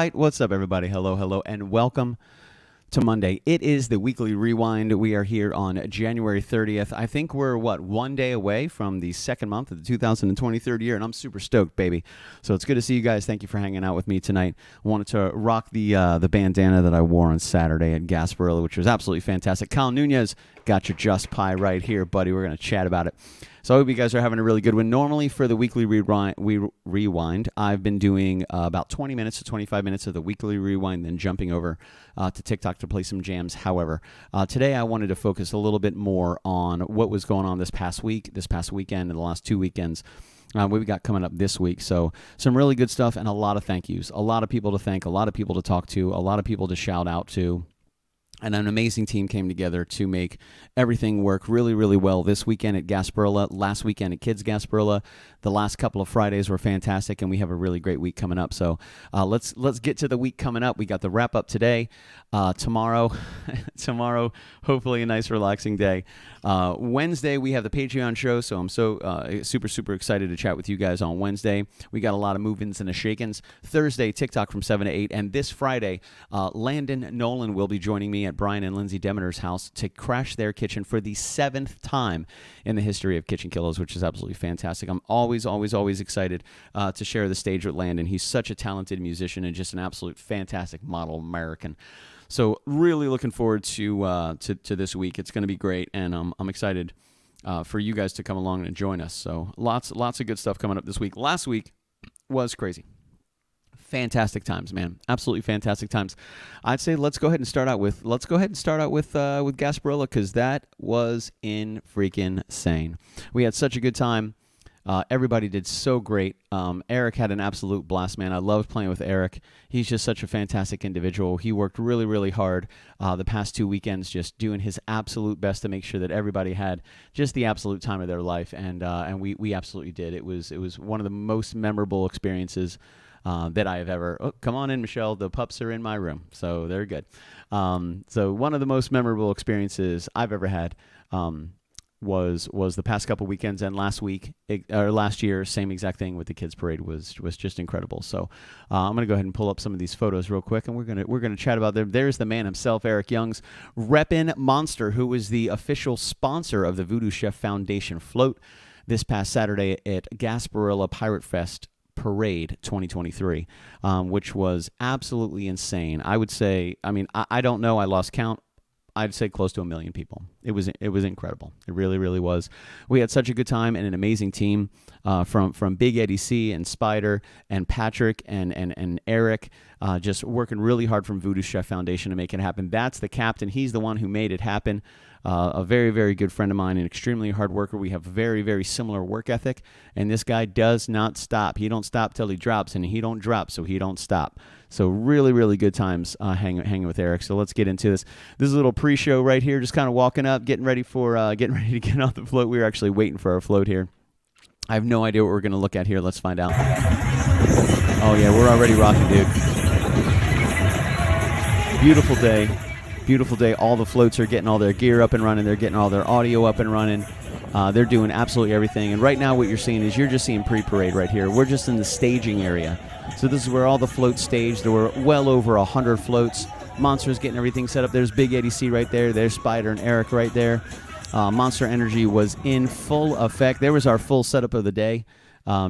right, what's up, everybody? Hello, hello, and welcome to Monday. It is the weekly rewind. We are here on January 30th. I think we're, one day away from the second month of the 2023 year, and I'm super stoked, baby. So it's good to see you guys. Thank you for hanging out with me tonight. I wanted to rock the bandana that I wore on Saturday at Gasparilla, which was absolutely fantastic. Kyle Nunez got your Just Pie right here, buddy. We're going to chat about it. So I hope you guys are having a really good one. Normally for the weekly rewind, I've been doing about 20 minutes to 25 minutes of the weekly rewind, then jumping over to TikTok to play some jams. However, today I wanted to focus a little bit more on what was going on this past weekend, and the last 2 weekends. What we got coming up this week. So some really good stuff and a lot of thank yous. A lot of people to thank, a lot of people to talk to, a lot of people to shout out to. And an amazing team came together to make everything work really, really well this weekend at Gasparilla, last weekend at Kids Gasparilla. The last couple of Fridays were fantastic, and we have a really great week coming up. So let's get to the week coming up. We got the wrap up today. Tomorrow, hopefully a nice relaxing day. Wednesday, we have the Patreon show, so I'm so super excited to chat with you guys on Wednesday. We got a lot of move-ins and a shake-ins. Thursday, TikTok from 7 to 8, and this Friday, Landon Nolan will be joining me at Brian and Lindsay Demeter's house to crash their kitchen for the 7th time in the history of KitchenKillaz, which is absolutely fantastic. I'm always excited to share the stage with Landon. He's such a talented musician and just an absolute fantastic model American. So really looking forward to this week. It's going to be great, and I'm excited for you guys to come along and join us. So lots of good stuff coming up this week. Last week was crazy. Fantastic times, man. Absolutely fantastic times. I'd say let's go ahead and start out with Gasparilla, because that was in freaking sane. We had such a good time. Everybody did so great. Eric had an absolute blast, man. I loved playing with Eric. He's just such a fantastic individual. He worked really, really hard the past 2 weekends, just doing his absolute best to make sure that everybody had just the absolute time of their life, and we absolutely did. It was one of the most memorable experiences that I have ever. Oh, come on in, Michelle. The pups are in my room, so they're good. So one of the most memorable experiences I've ever had was the past couple weekends, and last year, same exact thing with the kids parade was just incredible. So I'm gonna go ahead and pull up some of these photos real quick, and we're gonna chat about them. There's the man himself, Eric Youngs, reppin' Monster, who is the official sponsor of the Voodoo Chef Foundation float this past Saturday at Gasparilla Pirate Fest Parade 2023, which was absolutely insane. I would say, I don't know, I lost count. I'd say close to 1 million people. It was incredible. It really was. We had such a good time and an amazing team from Big Eddie C and Spider and Patrick and Eric, just working really hard from Voodoo Chef Foundation to make it happen. That's the captain. He's the one who made it happen. A very, very good friend of mine, an extremely hard worker. We have very, very similar work ethic, and this guy does not stop. He don't stop till he drops, and he don't drop, so he don't stop. So really, really good times hanging with Eric. So let's get into this. This is a little pre-show right here, just kind of walking up, getting ready to get off the float. We were actually waiting for our float here. I have no idea what we're going to look at here. Let's find out. Oh, yeah, we're already rocking, dude. Beautiful day. Beautiful day. All the floats are getting all their gear up and running. They're getting all their audio up and running. They're doing absolutely everything. And right now what you're seeing is you're just seeing pre-parade right here. We're just in the staging area. So this is where all the floats staged. There were well over 100 floats. Monster's getting everything set up. There's Big Eddie C right there. There's Spider and Eric right there. Monster Energy was in full effect. There was our full setup of the day.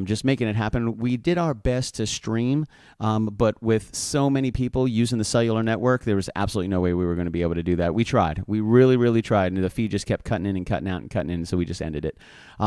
Just making it happen. We did our best to stream, but with so many people using the cellular network, there was absolutely no way we were going to be able to do that. We tried. We really tried, and the feed just kept cutting in and cutting out and cutting in, so we just ended it.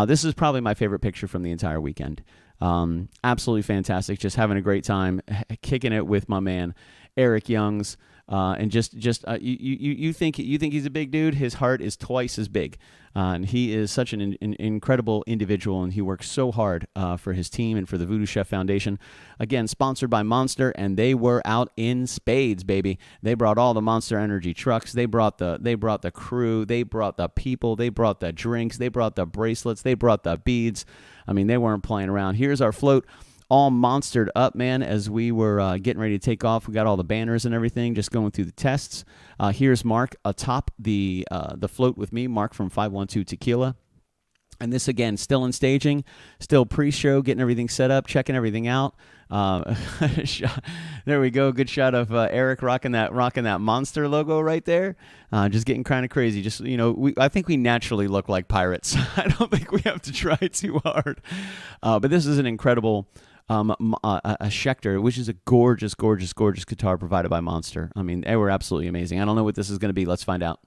This is probably my favorite picture from the entire weekend. Absolutely fantastic. Just having a great time, kicking it with my man, Eric Youngs. And you think he's a big dude. His heart is twice as big, and he is such an incredible individual, and he works so hard for his team and for the Voodoo Chef Foundation. Again, sponsored by Monster, and they were out in spades, baby. They brought all the Monster Energy trucks. They brought the crew. They brought the people. They brought the drinks. They brought the bracelets. They brought the beads. They weren't playing around. Here's our float. All monstered up, man, as we were getting ready to take off. We got all the banners and everything, just going through the tests. Here's Mark atop the float with me, Mark from 512 Tequila. And this, again, still in staging, still pre-show, getting everything set up, checking everything out. There we go. Good shot of Eric rocking that monster logo right there. Just getting kind of crazy. Just, I think we naturally look like pirates. I don't think we have to try too hard. But this is an incredible a Schecter, which is a gorgeous, gorgeous, gorgeous guitar provided by Monster. I mean, they were absolutely amazing. I don't know what this is going to be. Let's find out.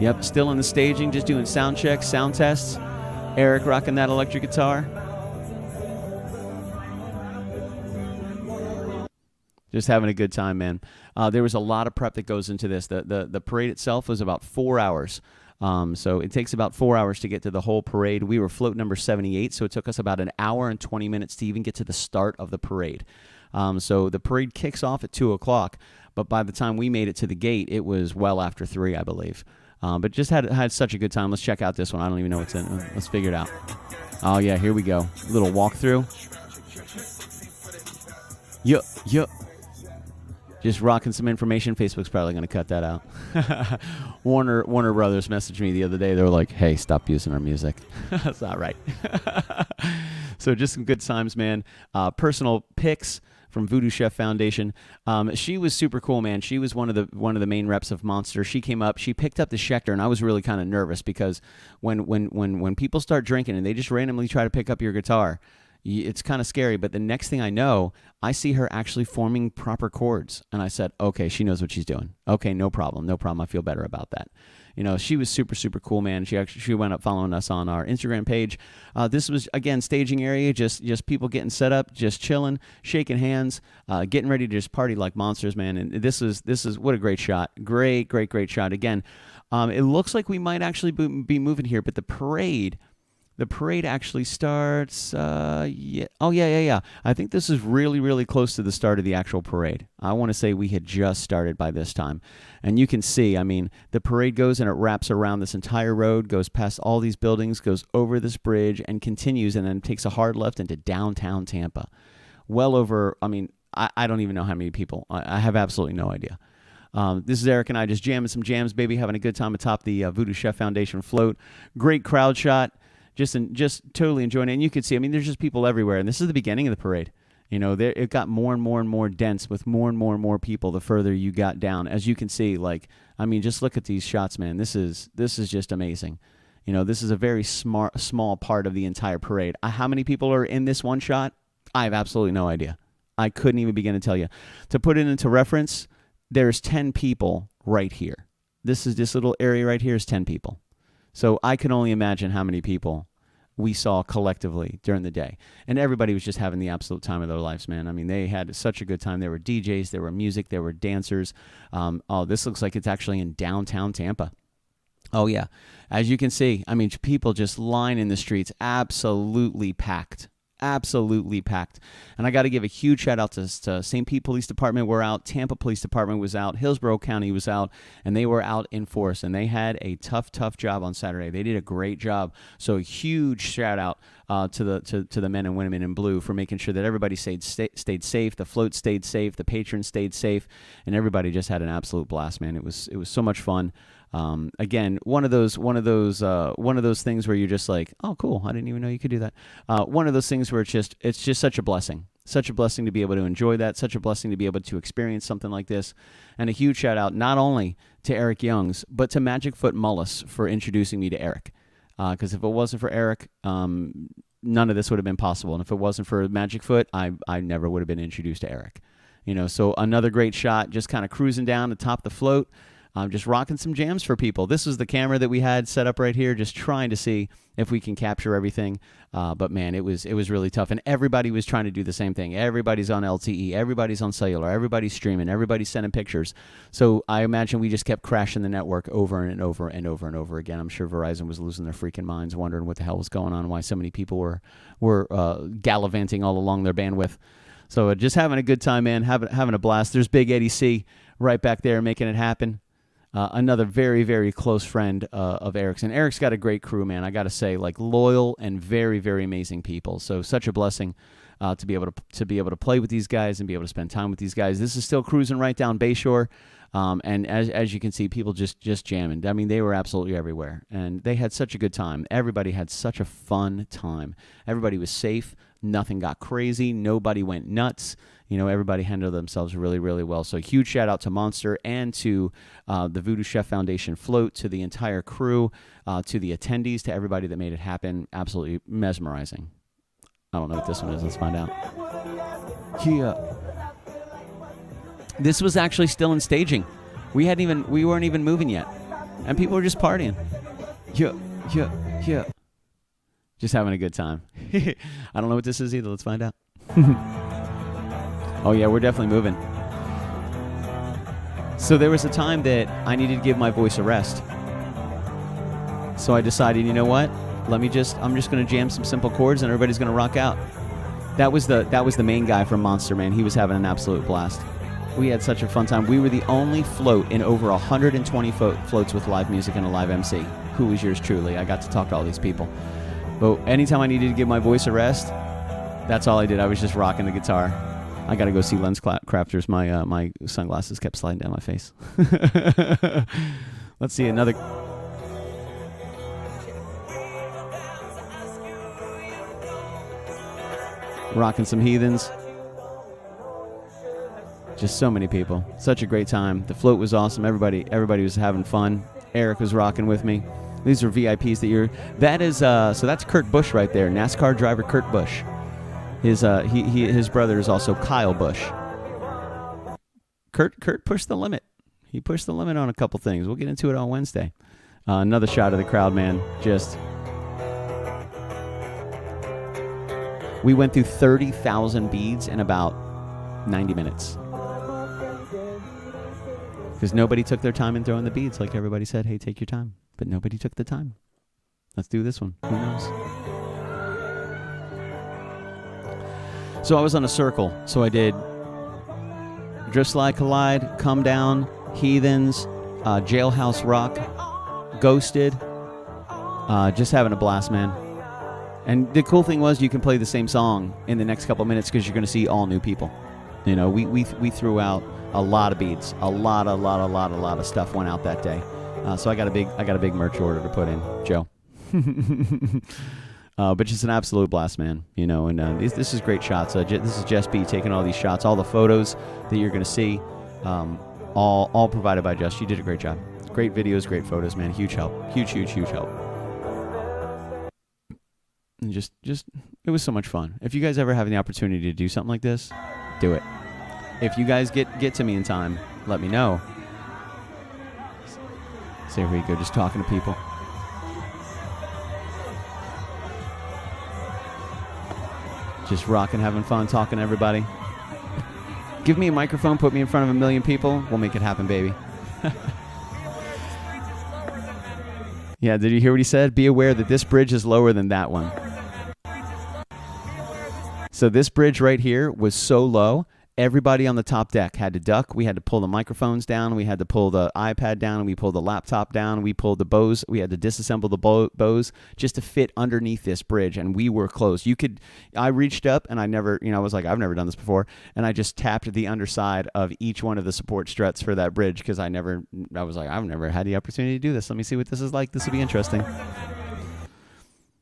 Yep, still in the staging, just doing sound checks, sound tests. Eric rocking that electric guitar. Just having a good time, man. There was a lot of prep that goes into this. The parade itself was about 4 hours. So it takes about 4 hours to get to the whole parade. We were float number 78, so it took us about an hour and 20 minutes to even get to the start of the parade. So the parade kicks off at 2 o'clock, but by the time we made it to the gate, it was well after 3, I believe. But just had such a good time. Let's check out this one. I don't even know what's in it. Let's figure it out. Oh, yeah, here we go. Little walkthrough. Yup. Just rocking some information. Facebook's probably going to cut that out. Warner Brothers messaged me the other day. They were like, hey, stop using our music. That's not right. So just some good times, man. Personal pics from Voodoo Chef Foundation. She was super cool, man. She was one of the main reps of Monster. She came up, she picked up the Schecter, and I was really kind of nervous because when people start drinking and they just randomly try to pick up your guitar, it's kind of scary. But the next thing I know, I see her actually forming proper chords, and I said, okay, she knows what she's doing. Okay, no problem. I feel better about that. She was super, super cool, man. She went up following us on our Instagram page. This was, again, staging area, just people getting set up, just chilling, shaking hands, getting ready to just party like monsters, man. And this is what a great shot. Great shot. Again, it looks like we might actually be moving here, but the parade actually starts, yeah. I think this is really, really close to the start of the actual parade. I want to say we had just started by this time. And you can see, I mean, the parade goes and it wraps around this entire road, goes past all these buildings, goes over this bridge, and continues, and then takes a hard left into downtown Tampa. Well over, I mean, I don't even know how many people. I have absolutely no idea. This is Eric and I just jamming some jams, baby, having a good time atop the Voodoo Chef Foundation float. Great crowd shot. Just totally enjoying it. And you could see, I mean, there's just people everywhere. And this is the beginning of the parade. It got more and more and more dense with more and more and more people the further you got down. As you can see, just look at these shots, man. This is just amazing. This is a very small part of the entire parade. How many people are in this one shot? I have absolutely no idea. I couldn't even begin to tell you. To put it into reference, there's 10 people right here. This little area right here is 10 people. So I can only imagine how many people we saw collectively during the day. And everybody was just having the absolute time of their lives, man. I mean, they had such a good time. There were DJs, there were music, there were dancers. This looks like it's actually in downtown Tampa. Oh, yeah. As you can see, I mean, people just lining the streets, absolutely packed. Absolutely packed. And I got to give a huge shout out to St. Pete Police Department. We're out. Tampa Police Department was out. Hillsborough County was out. And they were out in force. And they had a tough job on Saturday. They did a great job. So a huge shout out to the men and women in blue for making sure that everybody stayed safe. The float stayed safe. The patrons stayed safe. And everybody just had an absolute blast, man. It was so much fun. Again, one of those things where you're just like, oh, cool, I didn't even know you could do that. One of those things where it's just such a blessing to be able to enjoy that, such a blessing to be able to experience something like this. And a huge shout out not only to Eric Youngs, but to Magic Foot Mullis for introducing me to Eric. Because if it wasn't for Eric, none of this would have been possible. And if it wasn't for Magic Foot, I never would have been introduced to Eric. So another great shot, just kind of cruising down the top of the float. Just rocking some jams for people. This is the camera that we had set up right here, just trying to see if we can capture everything. But man, it was really tough, and everybody was trying to do the same thing. Everybody's on LTE, everybody's on cellular, everybody's streaming, everybody's sending pictures. So I imagine we just kept crashing the network over and over and over and over again. I'm sure Verizon was losing their freaking minds, wondering what the hell was going on, why so many people were gallivanting all along their bandwidth. So just having a good time, man, having a blast. There's Big Eddie C right back there making it happen. Another very, very close friend of Eric's. And Eric's got a great crew, man. I got to say, loyal and very, very amazing people. So such a blessing to be able to play with these guys and be able to spend time with these guys. This is still cruising right down Bayshore. And as you can see, people just jamming. I mean, they were absolutely everywhere, and they had such a good time. Everybody had such a fun time. Everybody was safe. Nothing got crazy. Nobody went nuts. You know, everybody handled themselves really, really well. So huge shout out to Monster and to the Voodoo Chef Foundation float, to the entire crew, to the attendees, to everybody that made it happen. Absolutely mesmerizing. I don't know what this one is. Let's find out. Yeah. This was actually still in staging. We weren't even moving yet, and people were just partying. Yeah. Just having a good time. I don't know what this is either. Let's find out. Oh yeah, we're definitely moving. So there was a time that I needed to give my voice a rest. So I decided, you know what? I'm just going to jam some simple chords and everybody's going to rock out. That was the main guy from Monster, man. He was having an absolute blast. We had such a fun time. We were the only float in over 120 floats with live music and a live MC. Who was yours truly? I got to talk to all these people. But anytime I needed to give my voice a rest, that's all I did. I was just rocking the guitar. I got to go see Lens Crafters. My sunglasses kept sliding down my face. Let's see another. Rocking some heathens. Just so many people. Such a great time. The float was awesome. Everybody was having fun. Eric was rocking with me. These are VIPs so that's Kurt Busch right there. NASCAR driver Kurt Busch. His brother is also Kyle Busch. Kurt pushed the limit. He pushed the limit on a couple things. We'll get into it on Wednesday. Another shot of the crowd, man. We went through 30,000 beads in about 90 minutes. Because nobody took their time in throwing the beads. Like everybody said, hey, take your time. But nobody took the time. Let's do this one. Who knows? So I was on a circle. So I did Drift Slide Collide, Come Down, Heathens, Jailhouse Rock, Ghosted. Just having a blast, man. And the cool thing was you can play the same song in the next couple minutes because you're going to see all new people. You know, we threw out a lot of beads. A lot of stuff went out that day. So I got a big merch order to put in, Joe. But just an absolute blast, man. You know, and this is great shots. This is Jess B taking all these shots. All the photos that you're going to see, all provided by Jess. She did a great job. Great videos, great photos, man. Huge help. Huge help. And just it was so much fun. If you guys ever have the opportunity to do something like this, do it. If you guys get to me in time, let me know. So here we go, just talking to people. Just rocking, having fun, talking to everybody. Give me a microphone, put me in front of 1 million people. We'll make it happen, baby. Yeah, did you hear what he said? Be aware that this bridge is lower than that one. So this bridge right here was so low, everybody on the top deck had to duck. We had to pull the microphones down. We had to pull the iPad down. We pulled the laptop down. We pulled the bows. We had to disassemble the bows just to fit underneath this bridge, and we were close. I reached up, and I was like, I've never done this before, and I just tapped the underside of each one of the support struts for that bridge because I was like, I've never had the opportunity to do this. Let me see what this is like. This will be interesting.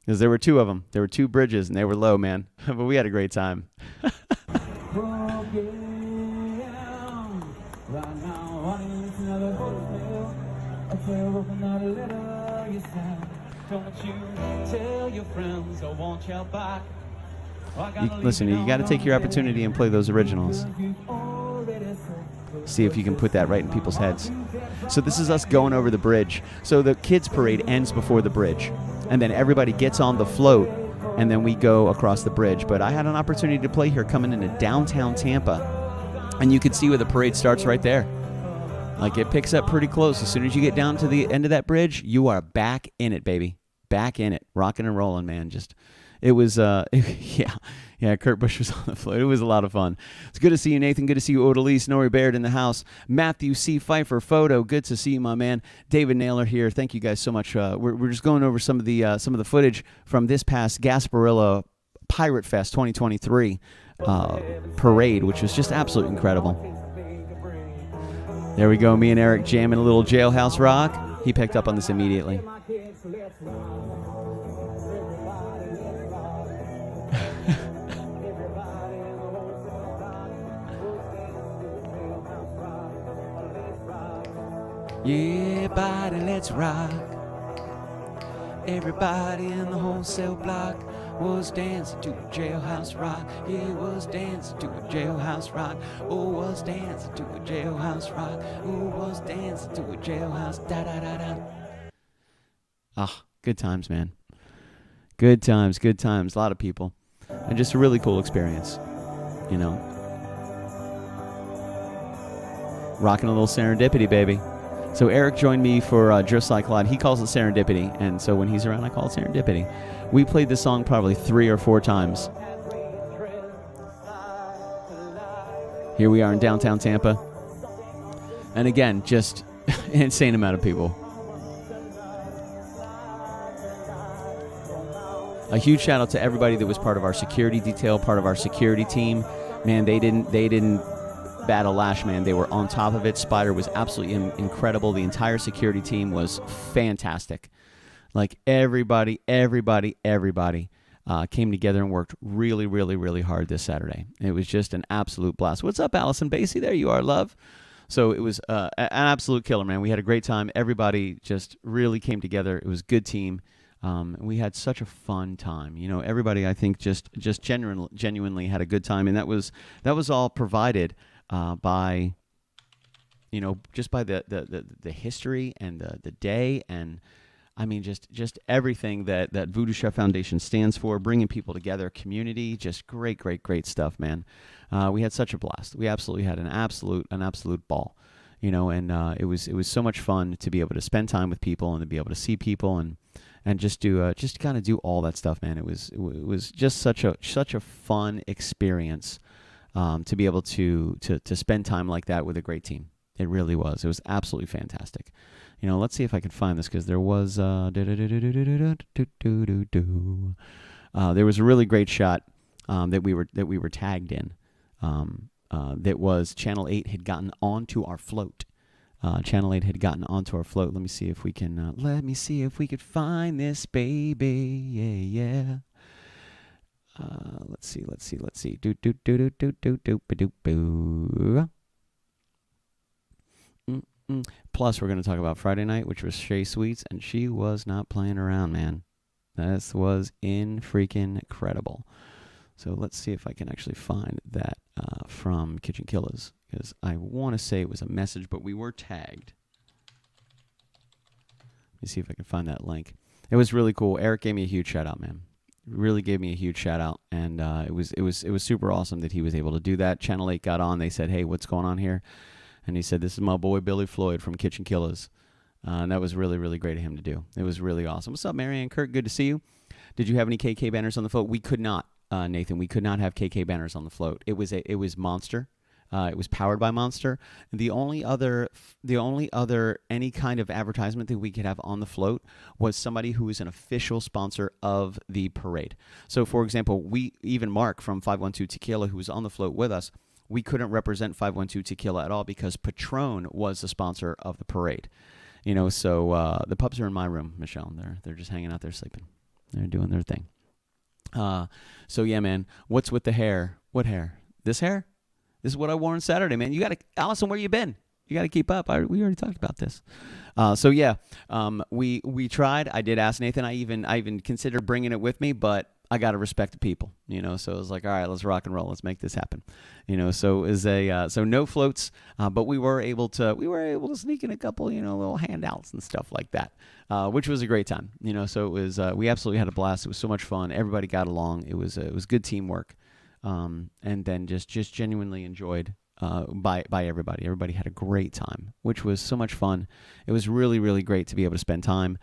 Because there were two of them. There were two bridges, and they were low, man. But we had a great time. Listen, you got to take your opportunity and play those originals. See if you can put that right in people's heads. So this is us going over the bridge. So the kids parade ends before the bridge, and then everybody gets on the float, and then we go across the bridge. But I had an opportunity to play here coming into downtown Tampa, and you can see where the parade starts right there. Like, it picks up pretty close. As soon as you get down to the end of that bridge, you are back in it, baby. Back in it. Rocking and rolling, man. It was, yeah, Kurt Busch was on the float. It was a lot of fun. It's good to see you, Nathan. Good to see you, Odalise. Nori Baird in the house. Matthew C. Pfeiffer Photo. Good to see you, my man. David Naylor here. Thank you guys so much. We're just going over some of the footage from this past Gasparilla Pirate Fest 2023 parade, which was just absolutely incredible. There we go, me and Eric jamming a little Jailhouse Rock. He picked up on this immediately. Yeah, body, let's rock. Everybody in the wholesale block was dancing to a Jailhouse Rock. Yeah, was dancing to a Jailhouse Rock. Oh, was dancing to a Jailhouse Rock. Oh, was dancing to a Jailhouse. Da da da da. Ah, good times, man. Good times, good times. A lot of people, and just a really cool experience. You know, rocking a little serendipity, baby. So Eric joined me for Just Like Clyde. He calls it serendipity, and so when he's around, I call it serendipity. We played this song probably 3 or 4 times. Here we are in downtown Tampa. And again, just an insane amount of people. A huge shout out to everybody that was part of our security detail, part of our security team. Man, they didn't bat a lash, man. They were on top of it. Spider was absolutely incredible. The entire security team was fantastic. Like everybody came together and worked really, really, really hard this Saturday. It was just an absolute blast. What's up, Allison Basie? There you are, love. So it was an absolute killer, man. We had a great time. Everybody just really came together. It was a good team. We had such a fun time. You know, everybody, I think, just genuinely had a good time, and that was all provided by, you know, just by the history and the day, and I mean just everything that Voodoo Chef Foundation stands for, bringing people together, community, just great stuff, man. We had such a blast. We absolutely had an absolute ball, you know, and it was so much fun to be able to spend time with people and to be able to see people and just kind of do all that stuff, man. It was just such a fun experience. To be able to spend time like that with a great team. It really was. It was absolutely fantastic. You know, let's see if I can find this, because there was there was a really great shot that we were tagged in. That was Channel 8 had gotten onto our float. Channel 8 had gotten onto our float. Let me see if we could find this, baby. Yeah. Let's see. Plus, we're going to talk about Friday night, which was Shay Sweets, and she was not playing around, man. This was freaking incredible. So let's see if I can actually find that from KitchenKillaz, because I want to say it was a message, but we were tagged. Let me see if I can find that link. It was really cool. Eric gave me a huge shout out, man. Really gave me a huge shout out, and it was super awesome that he was able to do that. Channel 8 got on. They said, "Hey, what's going on here?" And he said, "This is my boy Billy Floyd from KitchenKillaz." And that was really, really great of him to do. It was really awesome. What's up, Marianne Kirk? Good to see you. Did you have any KK banners on the float? We could not, Nathan. We could not have KK banners on the float. It was Monster. It was powered by Monster. The only other any kind of advertisement that we could have on the float was somebody who is an official sponsor of the parade. So, for example, even Mark from 512 Tequila, who was on the float with us, we couldn't represent 512 Tequila at all because Patron was the sponsor of the parade. You know, so the pups are in my room, Michelle. They're just hanging out there sleeping. They're doing their thing. So yeah, man. What's with the hair? What hair? This hair? This is what I wore on Saturday, man. You got to, Allison, where you been? You got to keep up. We already talked about this. So yeah, we tried. I did ask Nathan. I even considered bringing it with me, but I got to respect the people, you know. So it was like, all right, let's rock and roll. Let's make this happen, you know. So it was so no floats, but we were able to sneak in a couple, you know, little handouts and stuff like that, which was a great time, you know. So it was we absolutely had a blast. It was so much fun. Everybody got along. It was good teamwork. And then just genuinely enjoyed by everybody. Everybody had a great time, which was so much fun. It was really, really great to be able to spend time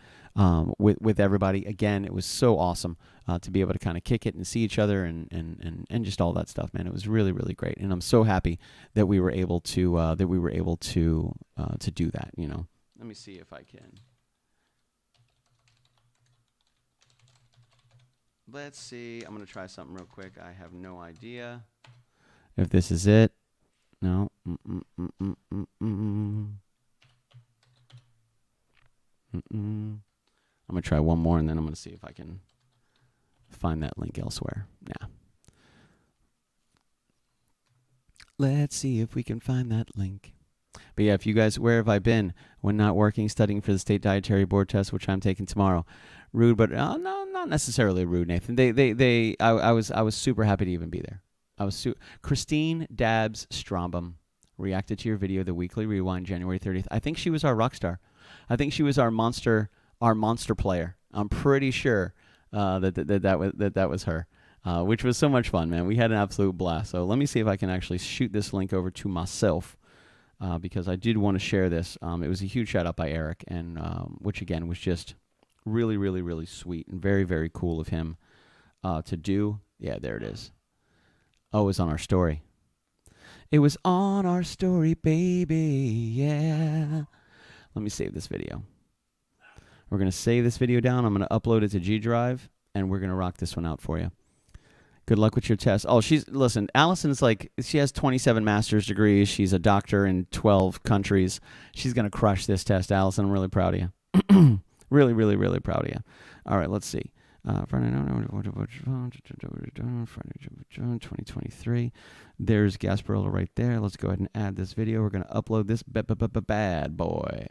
with everybody. Again, it was so awesome to be able to kind of kick it and see each other and just all that stuff, man. It was really, really great, and I'm so happy that we were able to do that. You know, let me see if I can. Let's see. I'm going to try something real quick. I have no idea if this is it. No. try one more, and then I'm going to see if I can find that link elsewhere. Nah. Let's see if we can find that link. But yeah, if you guys, where have I been when not working, studying for the state dietary board test, which I'm taking tomorrow? Rude, but no, not necessarily rude, Nathan. I was super happy to even be there. Christine Dabbs Strombum reacted to your video, The Weekly Rewind, January 30th. I think she was our rock star. I think she was our monster player. I'm pretty sure that was her. Which was so much fun, man. We had an absolute blast. So let me see if I can actually shoot this link over to myself, because I did want to share this. It was a huge shout out by Eric, and which again was just really, really, really sweet and very, very cool of him to do. Yeah, there it is. Oh, it was on our story. It was on our story, baby. Yeah. Let me save this video. We're going to save this video down. I'm going to upload it to G Drive, and we're going to rock this one out for you. Good luck with your test. Oh, listen, Allison's like, she has 27 master's degrees. She's a doctor in 12 countries. She's going to crush this test, Allison. I'm really proud of you. Really, really, really proud of you. All right, let's see. Friday 2023. There's Gasparilla right there. Let's go ahead and add this video. We're going to upload this bad boy.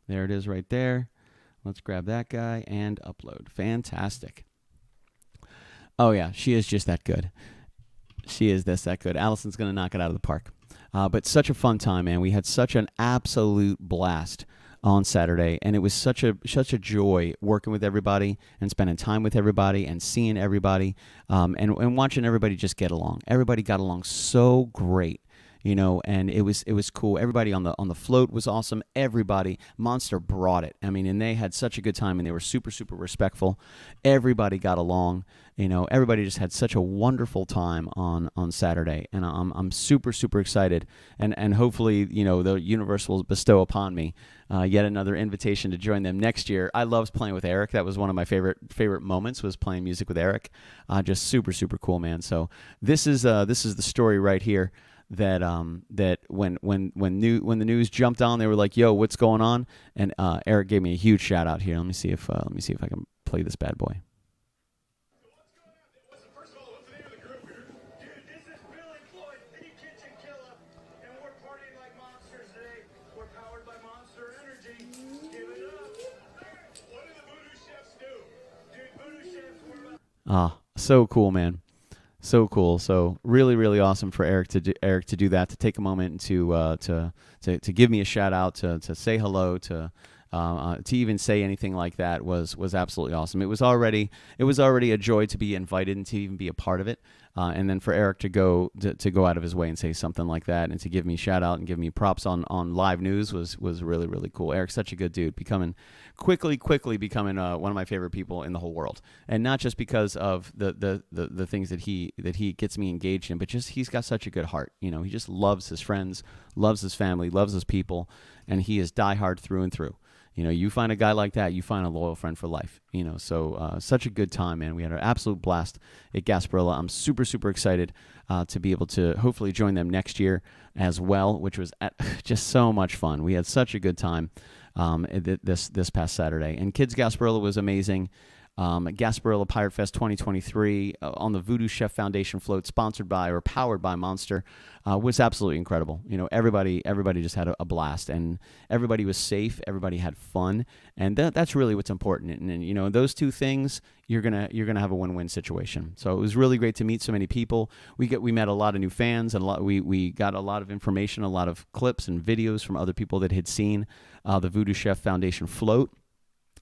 There it is right there. Let's grab that guy and upload. Fantastic. Oh, yeah, she is just that good. She is that good. Allison's going to knock it out of the park. But such a fun time, man. We had such an absolute blast on Saturday, and it was such a joy working with everybody and spending time with everybody and seeing everybody, and watching everybody just get along. Everybody got along so great. You know, and it was cool. Everybody on the float was awesome. Everybody, Monster brought it. I mean, and they had such a good time, and they were super, super respectful. Everybody got along. You know, everybody just had such a wonderful time on Saturday, and I'm super, super excited. And hopefully, you know, the universe will bestow upon me yet another invitation to join them next year. I loved playing with Eric. That was one of my favorite moments, was playing music with Eric. Just super, super cool, man. So this is the story right here. That when the news jumped on, they were like, "Yo, what's going on?" And Eric gave me a huge shout out here. Let me see if I can play this bad boy. First of all, what's the name of the group here? Dude, this is Billy Floyd, the KitchenKillaz, and we're partying like monsters today. We're powered by Monster Energy. Give it up. What do the Voodoo Chefs do? Dude, Voodoo Chefs, we're about... So cool, man. So cool. So really, really awesome for Eric to do that, to take a moment to give me a shout out, to say hello, to even say anything like that was absolutely awesome. It was already a joy to be invited and to even be a part of it. And then for Eric to go out of his way and say something like that, and to give me a shout out and give me props on live news was really, really cool. Eric's such a good dude, quickly becoming one of my favorite people in the whole world, and not just because of the things that he gets me engaged in, but just he's got such a good heart. You know, he just loves his friends, loves his family, loves his people, and he is diehard through and through. You know, you find a guy like that, you find a loyal friend for life. You know, so such a good time, man. We had an absolute blast at Gasparilla. I'm super, super excited to be able to hopefully join them next year as well, which was just so much fun. We had such a good time this past Saturday. And Kids Gasparilla was amazing. Gasparilla Pirate Fest 2023 on the Voodoo Chef Foundation float, sponsored by or powered by Monster, was absolutely incredible. You know, everybody just had a blast, and everybody was safe. Everybody had fun, and that's really what's important. And you know, those two things, you're gonna have a win-win situation. So it was really great to meet so many people. We met a lot of new fans, and we got a lot of information, a lot of clips and videos from other people that had seen the Voodoo Chef Foundation float.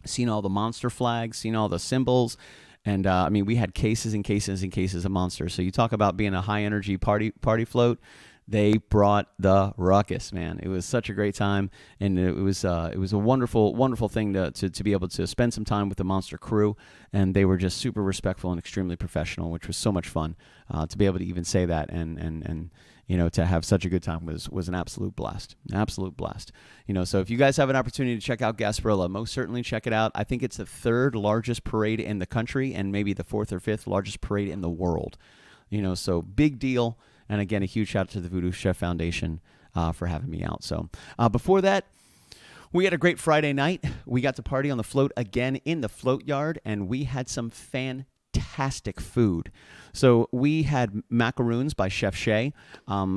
Seen all the Monster flags, seen all the symbols, and I mean, we had cases and cases and cases of Monster. So you talk about being a high energy party float. They brought the ruckus, man. It was such a great time, and it was a wonderful thing to be able to spend some time with the Monster crew, and they were just super respectful and extremely professional, which was so much fun to be able to even say that, and you know, to have such a good time was an absolute blast. You know, so if you guys have an opportunity to check out Gasparilla, most certainly check it out. I think it's the third largest parade in the country, and maybe the fourth or fifth largest parade in the world. You know, so big deal. And again, a huge shout out to the Voodoo Chef Foundation for having me out. So before that, We had a great Friday night. We got to party on the float again in the float yard, and we had some fantastic food. So we had macaroons by Chef Shay.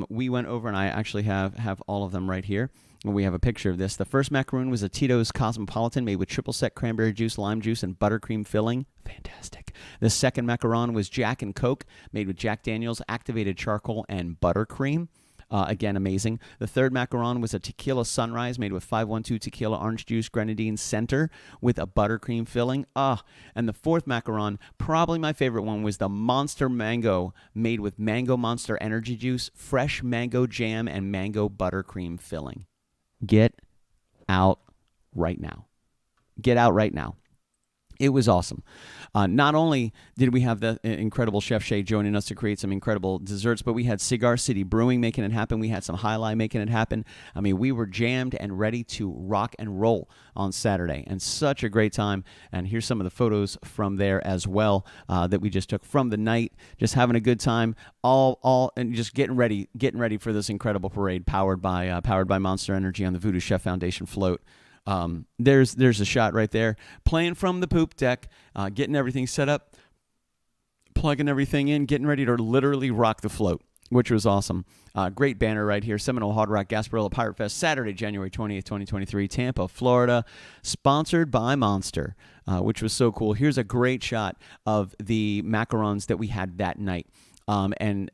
We went over, and I actually have all of them right here. And we have a picture of this. The first macaroon was a Tito's Cosmopolitan made with triple sec cranberry juice, lime juice, and buttercream filling. Fantastic. The second macaron was Jack and Coke made with Jack Daniels, activated charcoal, and buttercream. Again, amazing. The third macaron was a tequila sunrise made with 512 tequila, orange juice, grenadine center with a buttercream filling. And the fourth macaron, probably my favorite one, was the Monster Mango made with mango Monster energy juice, fresh mango jam, and mango buttercream filling. Get out right now. Get out right now. It was awesome. Not only did we have the incredible Chef Shay joining us to create some incredible desserts, but we had Cigar City Brewing making it happen. We had some High Lie making it happen. I mean, we were jammed and ready to rock and roll on Saturday, and such a great time. And here's some of the photos from there as well that we just took from the night, just having a good time, all and just getting ready for this incredible parade powered by Monster Energy on the Voodoo Chef Foundation float. There's a shot right there, playing from the poop deck, getting everything set up, plugging everything in, getting ready to literally rock the float, which was awesome. Great banner right here, Seminole Hard Rock Gasparilla Pirate Fest, Saturday, January 20th, 2023, Tampa, Florida, sponsored by Monster, which was so cool. Here's a great shot of the macarons that we had that night. And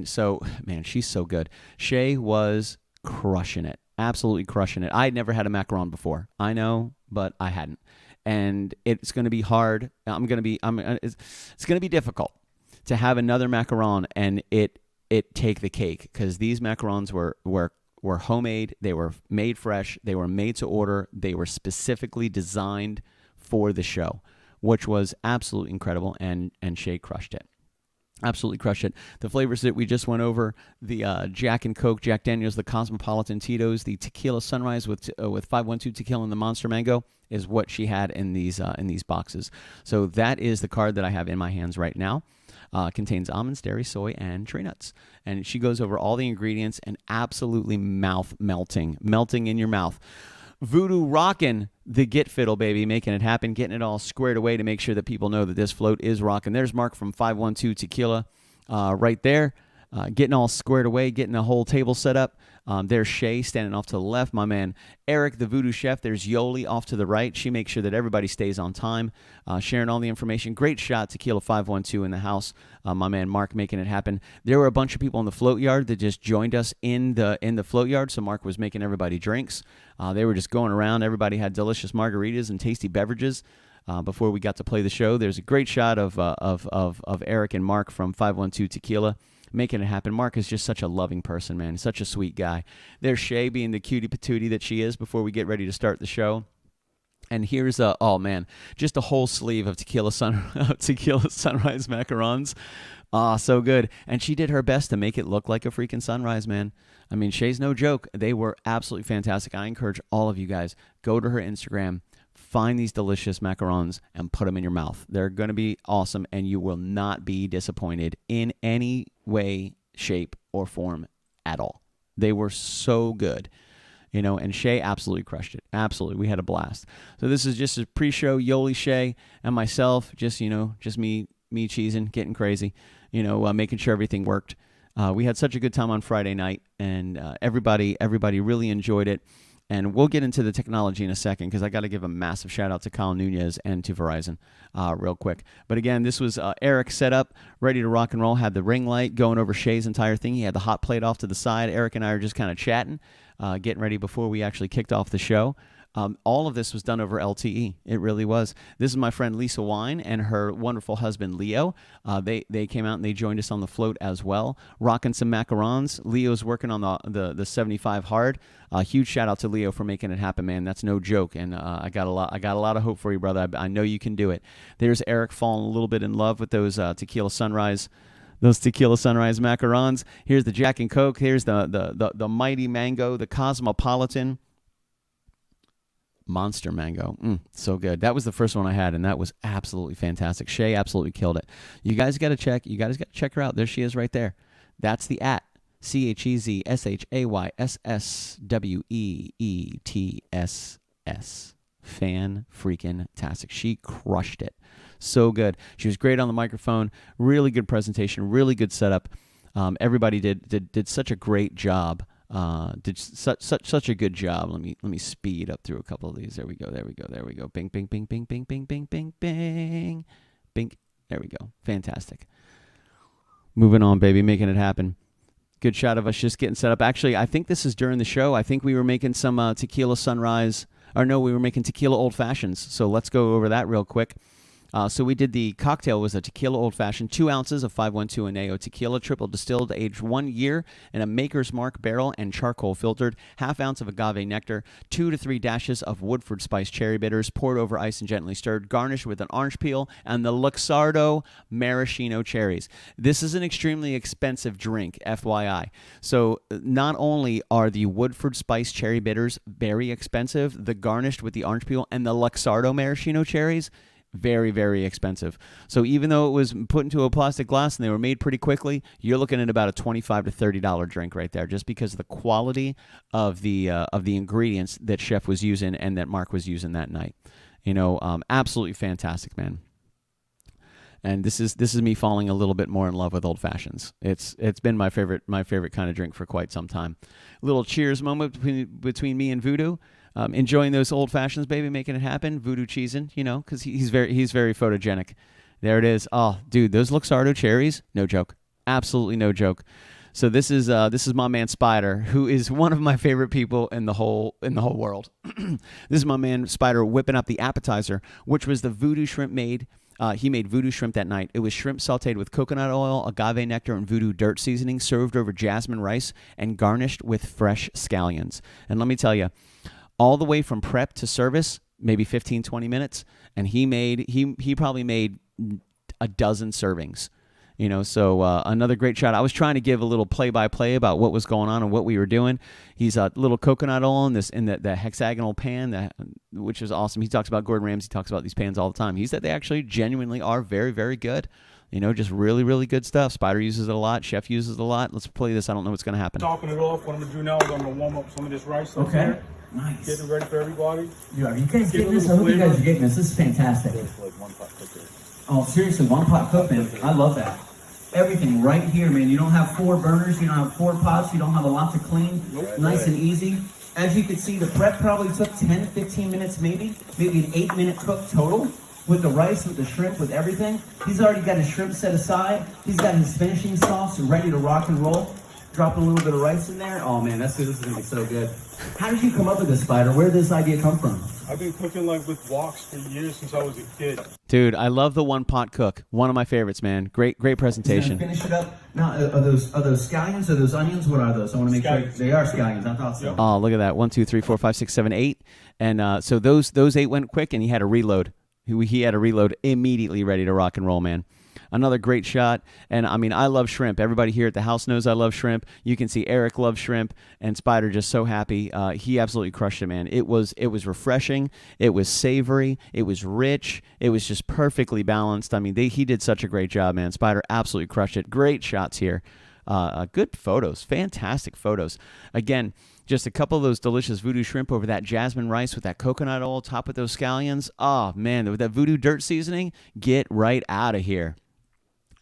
so, man, she's so good. Shay was crushing it. Absolutely crushing it. I had never had a macaron before. I know, but I hadn't. And it's going to be hard. It's going to be difficult to have another macaron and it take the cake, because these macarons were homemade. They were made fresh. They were made to order. They were specifically designed for the show, which was absolutely incredible. And Shay crushed it. Absolutely crushed it. The flavors that we just went over, the Jack and Coke, Jack Daniels, the Cosmopolitan Tito's, the Tequila Sunrise with 512 tequila, and the Monster Mango is what she had in these boxes. So that is the card that I have in my hands right now. Contains almonds, dairy, soy, and tree nuts. And she goes over all the ingredients, and absolutely mouth melting in your mouth. Voodoo rocking the Get Fiddle, baby, making it happen, getting it all squared away to make sure that people know that this float is rocking. There's Mark from 512 Tequila right there, getting all squared away, getting the whole table set up. There's Shay standing off to the left. My man Eric, the Voodoo Chef. There's Yoli off to the right. She makes sure that everybody stays on time, sharing all the information. Great shot, Tequila 512 in the house. My man Mark making it happen. There were a bunch of people in the float yard that just joined us in the float yard, so Mark was making everybody drinks. They were just going around. Everybody had delicious margaritas and tasty beverages before we got to play the show. There's a great shot of Eric and Mark from 512 Tequila making it happen. Mark is just such a loving person, man. He's such a sweet guy. There's Shay being the cutie patootie that she is before we get ready to start the show. And here's just a whole sleeve of Tequila Sunrise macarons. So good. And she did her best to make it look like a freaking sunrise, man. I mean, Shay's no joke. They were absolutely fantastic. I encourage all of you guys, go to her Instagram, find these delicious macarons, and put them in your mouth. They're going to be awesome, and you will not be disappointed in any way, shape, or form at all. They were so good. And Shay absolutely crushed it. Absolutely. We had a blast. So this is just a pre-show. Yoli, Shay, and myself, just me cheesing, getting crazy, making sure everything worked. We had such a good time on Friday night, and everybody really enjoyed it. And we'll get into the technology in a second, because I got to give a massive shout out to Kyle Nunez and to Verizon real quick. But again, this was Eric set up, ready to rock and roll, had the ring light going over Shay's entire thing. He had the hot plate off to the side. Eric and I are just kind of chatting, getting ready before we actually kicked off the show. All of this was done over LTE. It really was. This is my friend Lisa Wine and her wonderful husband Leo. They came out and they joined us on the float as well, rocking some macarons. Leo's working on the 75 hard. Huge shout out to Leo for making it happen, man. That's no joke. And I got a lot of hope for you, brother. I know you can do it. There's Eric falling a little bit in love with those Tequila Sunrise macarons. Here's the Jack and Coke. Here's the Mighty Mango, the Cosmopolitan. Monster Mango. So good. That was the first one I had, and that was absolutely fantastic. Shay absolutely killed it. You guys got to check her out. There she is right there. That's the @ CHEZSHAYSSWEETS Fan-freaking-tastic. She crushed it. So good. She was great on the microphone. Really good presentation. Really good setup. Everybody did such a great job. Did such a good job. Let me speed up through a couple of these. There we go. Bing, bing, bing, bing, bing, bing, bing, bing, bing, bing. There we go. Fantastic. Moving on, baby, making it happen. Good shot of us just getting set up. Actually, I think this is during the show. I think we were making some tequila sunrise. Or no, we were making tequila old fashions. So let's go over that real quick. So we did the cocktail was a tequila old fashioned, 2 ounces of 512 Añejo tequila, triple distilled, aged 1 year in a Maker's Mark barrel and charcoal filtered, ½ ounce of agave nectar, 2 to 3 dashes of Woodford Spice cherry bitters, poured over ice and gently stirred, garnished with an orange peel and the Luxardo maraschino cherries. This is an extremely expensive drink, FYI. So not only are the Woodford Spice cherry bitters very expensive, the garnished with the orange peel and the Luxardo maraschino cherries, very, very expensive. So even though it was put into a plastic glass and they were made pretty quickly, you're looking at about a $25 to $30 drink right there, just because of the quality of the ingredients that Chef was using and that Mark was using that night. Absolutely fantastic, man. And this is me falling a little bit more in love with old fashions. It's been my favorite kind of drink for quite some time. A little cheers moment between me and Voodoo. Enjoying those old fashions, baby, making it happen. Voodoo cheesing, because he's very photogenic. There it is. Oh, dude, those Luxardo cherries, no joke, absolutely no joke. So this is my man Spider, who is one of my favorite people in the whole world. This is my man Spider whipping up the appetizer, which was the voodoo shrimp made. He made voodoo shrimp that night. It was shrimp sauteed with coconut oil, agave nectar, and voodoo dirt seasoning, served over jasmine rice, and garnished with fresh scallions. And let me tell you, all the way from prep to service, maybe 15, 20 minutes, and he probably made a dozen servings. So another great shot. I was trying to give a little play-by-play about what was going on and what we were doing. He's a little coconut oil in the hexagonal pan, which is awesome. He talks about Gordon Ramsay talks about these pans all the time. He said they actually genuinely are very, very good. Just really, really good stuff. Spider uses it a lot. Chef uses it a lot. Let's play this. I don't know what's going to happen. Topping it off. What I'm going to do now is I'm going to warm up some of this rice. Okay. Here. Nice. Getting ready for everybody. Yeah, are you guys getting this? I hope you guys are getting this. This is fantastic. Oh, seriously, one pot cook, man. I love that. Everything right here, man. You don't have 4 burners. You don't have 4 pots. You don't have a lot to clean. Nope. Nice and easy. As you can see, the prep probably took 10, 15 minutes maybe an 8-minute cook total. With the rice, with the shrimp, with everything. He's already got his shrimp set aside. He's got his finishing sauce ready to rock and roll. Dropping a little bit of rice in there. Oh man, this is gonna be so good. How did you come up with this, Spider? Where did this idea come from? I've been cooking with woks for years since I was a kid. Dude, I love the one pot cook. One of my favorites, man. Great presentation. Finish it up. Now, are those scallions? Are those onions? What are those? I want to make sure they are scallions. I thought so. Oh, look at that. 1, 2, 3, 4, 5, 6, 7, 8. And so those 8 went quick, and he had a reload. He had a reload immediately ready to rock and roll, man. Another great shot. And, I love shrimp. Everybody here at the house knows I love shrimp. You can see Eric loves shrimp, and Spider just so happy. He absolutely crushed it, man. It was refreshing. It was savory. It was rich. It was just perfectly balanced. He did such a great job, man. Spider absolutely crushed it. Great shots here. Good photos. Fantastic photos. Again, just a couple of those delicious voodoo shrimp over that jasmine rice with that coconut oil, top with those scallions. Oh, man, with that voodoo dirt seasoning, get right out of here.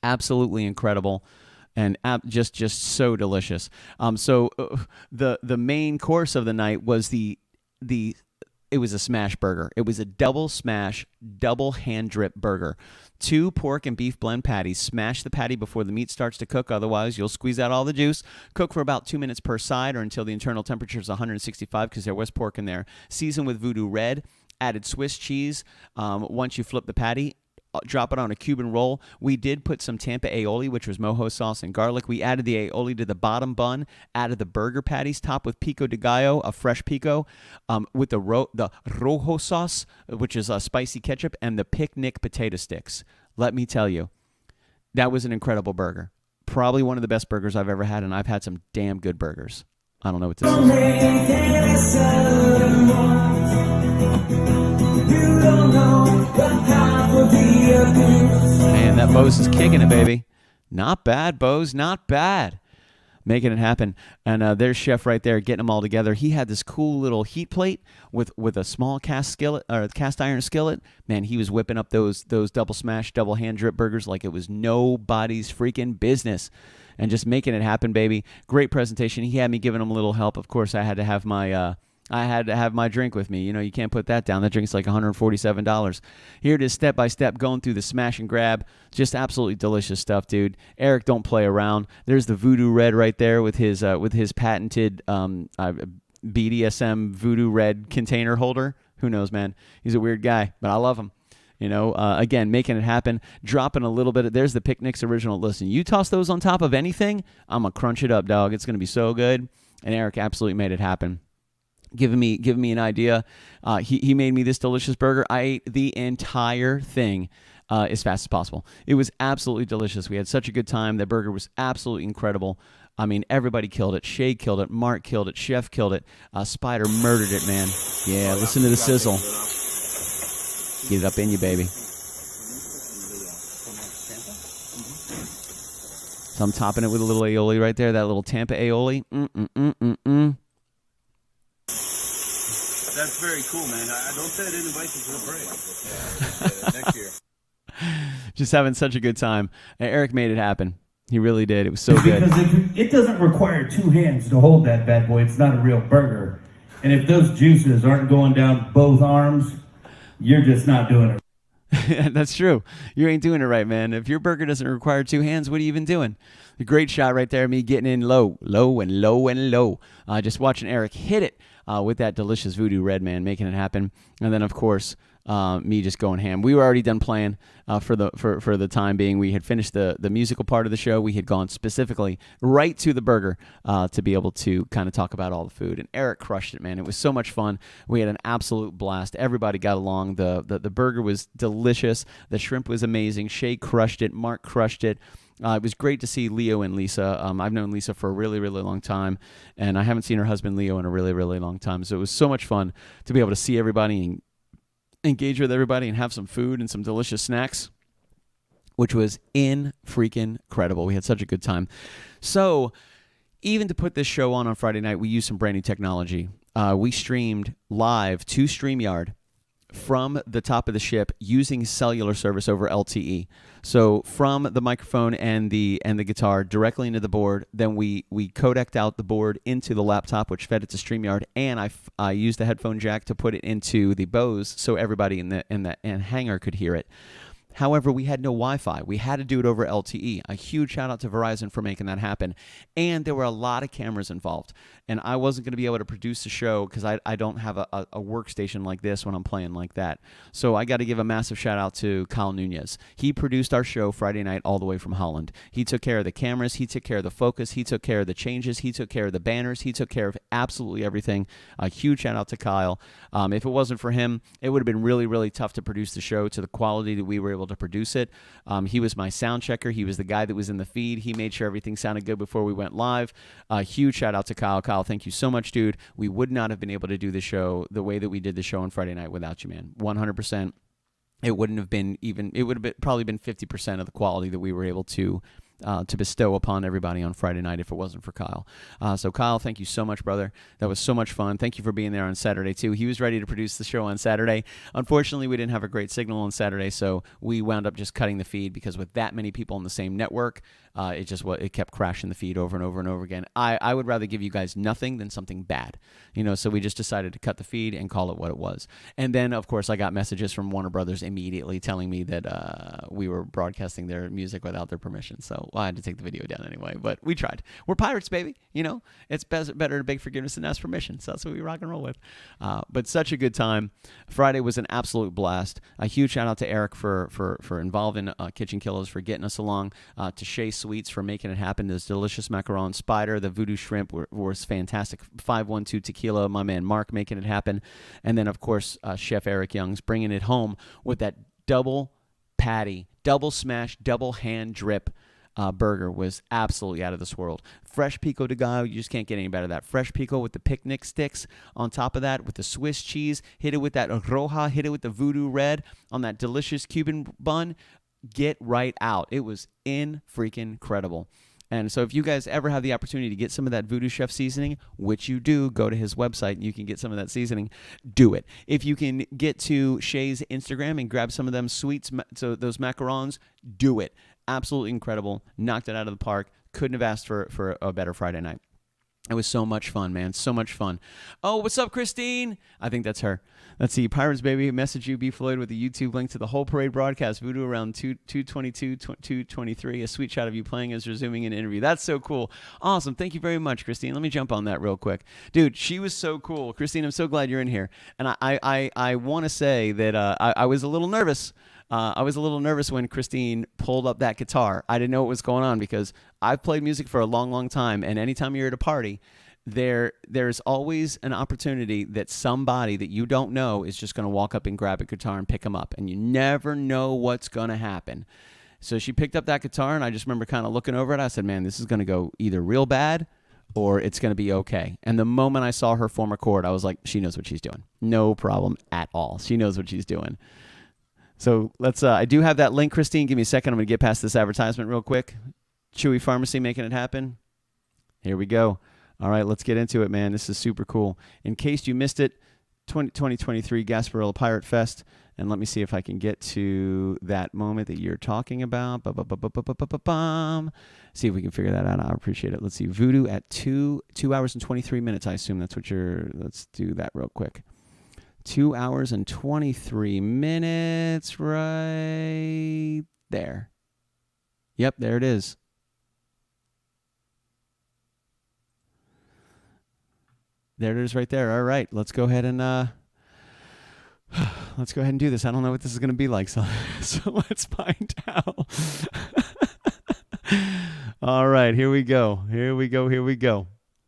Absolutely incredible, and just so delicious. So the main course of the night was it was a smash burger. It was a double smash, double hand drip burger. 2 pork and beef blend patties. Smash the patty before the meat starts to cook, otherwise you'll squeeze out all the juice. Cook for about 2 minutes per side or until the internal temperature is 165 because there was pork in there. Season with Voodoo Red. Added Swiss cheese once you flip the patty. Drop it on a Cuban roll. We did put some Tampa aioli, which was mojo sauce and garlic. We added the aioli to the bottom bun, added the burger patties, topped with pico de gallo, a fresh pico, with the rojo sauce, which is a spicy ketchup, and the picnic potato sticks. Let me tell you, that was an incredible burger. Probably one of the best burgers I've ever had, and I've had some damn good burgers. I don't know what this is. Man, that Bose is kicking it, baby. Not bad, Bose, not bad. making it happen. And there's Chef right there getting them all together. He had this cool little heat plate with a small cast iron skillet. Man, he was whipping up those double smash, double hand drip burgers like it was nobody's freaking business, and just making it happen, baby. Great presentation. He had me giving him a little help. Of course, I had to have my drink with me. You know, you can't put that down. That drink's like $147. Here it is, step by step, going through the smash and grab. Just absolutely delicious stuff, dude. Eric, don't play around. There's the Voodoo Red right there with his patented BDSM Voodoo Red container holder. Who knows, man? He's a weird guy, but I love him. You know, again, making it happen, dropping a little bit. There's the Picnics original. Listen, you toss those on top of anything, I'm going to crunch it up, dog. It's going to be so good. And Eric absolutely made it happen. Giving me an idea. He made me this delicious burger. I ate the entire thing as fast as possible. It was absolutely delicious. We had such a good time. The burger was absolutely incredible. I mean, everybody killed it. Shay killed it. Mark killed it. Chef killed it. Spider murdered it, man. Yeah, listen to the sizzle. Get it up in you, baby. So I'm topping it with a little aioli right there. That little Tampa aioli. That's very cool, man. I don't say I didn't invite you to the break. Next year. Just having such a good time. And Eric made it happen. He really did. It was so good. Because it doesn't require two hands to hold that bad boy. It's not a real burger. And if those juices aren't going down both arms, you're just not doing it. That's true. You ain't doing it right, man. If your burger doesn't require two hands, what are you even doing? A great shot right there. Me getting in low. Just watching Eric hit it with that delicious Voodoo Red, man, making it happen. And then, of course, me just going ham. We were already done playing for the time being. We had finished the musical part of the show. We had gone specifically right to the burger to be able to kind of talk about all the food. And Eric crushed it, man. It was so much fun. We had an absolute blast. Everybody got along. The burger was delicious. The shrimp was amazing. Shay crushed it. Mark crushed it. It was great to see Leo and Lisa. I've known Lisa for a really, really long time, and I haven't seen her husband Leo in a really, really long time. So it was so much fun to be able to see everybody and engage with everybody and have some food and some delicious snacks, which was incredible. We had such a good time. So even to put this show on Friday night, we used some brand new technology. We streamed live to StreamYard from the top of the ship using cellular service over LTE. So from the microphone and the guitar directly into the board, then we codeced out the board into the laptop, which fed it to StreamYard, and I used the headphone jack to put it into the Bose so everybody in the hangar could hear it. However, we had no Wi-Fi. We had to do it over LTE. A huge shout out to Verizon for making that happen. And there were a lot of cameras involved. And I wasn't going to be able to produce the show because I don't have a workstation like this when I'm playing like that. So I got to give a massive shout out to Kyle Nunez. He produced our show Friday night all the way from Holland. He took care of the cameras. He took care of the focus. He took care of the changes. He took care of the banners. He took care of absolutely everything. A huge shout out to Kyle. If it wasn't for him, it would have been really, really tough to produce the show to the quality that we were able to produce it. He was my sound checker. He was the guy that was in the feed. He made sure everything sounded good before we went live. Huge shout out to Kyle. Kyle, thank you so much, dude. We would not have been able to do the show the way that we did the show on Friday night without you, man. 100%. It wouldn't have been even, it would have probably been 50% of the quality that we were able to bestow upon everybody on Friday night if it wasn't for Kyle. So Kyle, thank you so much, brother. That was so much fun. Thank you for being there on Saturday too. He was ready to produce the show on Saturday. Unfortunately, we didn't have a great signal on Saturday, so we wound up just cutting the feed because with that many people on the same network, it kept crashing the feed over and over and over again. I would rather give you guys nothing than something bad, so we just decided to cut the feed and call it what it was. And then, of course, I got messages from Warner Brothers immediately telling me that we were broadcasting their music without their permission. So I had to take the video down anyway, but we tried. We're pirates, baby. It's better to beg forgiveness than ask permission. So that's what we rock and roll with. But such a good time. Friday was an absolute blast. A huge shout out to Eric for involving KitchenKillaz, for getting us along, to Shay Sweets for making it happen. Those delicious macaron, Spider, the voodoo shrimp was fantastic. 512 Tequila, my man Mark making it happen. And then, of course, Chef Eric Young's bringing it home with that double patty, double smash, double hand drip burger was absolutely out of this world. Fresh pico de gallo, you just can't get any better than that. Fresh pico with the picnic sticks on top of that, with the Swiss cheese, hit it with that roja, hit it with the voodoo red on that delicious Cuban bun. Get right out. It was freaking incredible. And so if you guys ever have the opportunity to get some of that Voodoo Chef seasoning, which you do, go to his website and you can get some of that seasoning, do it. If you can get to Shay's Instagram and grab some of them sweets, so those macarons, do it. Absolutely incredible. Knocked it out of the park. Couldn't have asked for a better Friday night. It was so much fun, man. So much fun. Oh, what's up, Christine? I think that's her. Let's see. Pirates Baby, message you, B. Floyd, with a YouTube link to the whole parade broadcast. Voodoo around 2:22, 2:23. A sweet shot of you playing as you're zooming in an interview. That's so cool. Awesome. Thank you very much, Christine. Let me jump on that real quick. Dude, she was so cool. Christine, I'm so glad you're in here. And I want to say that I was a little nervous. I was a little nervous when Christine pulled up that guitar. I didn't know what was going on because I've played music for a long, long time. And anytime you're at a party, there's always an opportunity that somebody that you don't know is just going to walk up and grab a guitar and pick them up. And you never know what's going to happen. So she picked up that guitar, and I just remember kind of looking over it. I said, man, this is going to go either real bad or it's going to be okay. And the moment I saw her form a chord, I was like, she knows what she's doing. No problem at all. She knows what she's doing. So let's. I do have that link, Christine. Give me a second. I'm going to get past this advertisement real quick. Chewy Pharmacy making it happen. Here we go. All right, let's get into it, man. This is super cool. In case you missed it, 2023 Gasparilla Pirate Fest. And let me see if I can get to that moment that you're talking about. See if we can figure that out. I appreciate it. Let's see. Voodoo at 2 hours and 23 minutes. I assume that's what you're... Let's do that real quick. 2 hours and 23 minutes right there. Yep, there it is. There it is right there. All right, let's go ahead and do this. I don't know what this is going to be like, so let's find out. All right, here we go.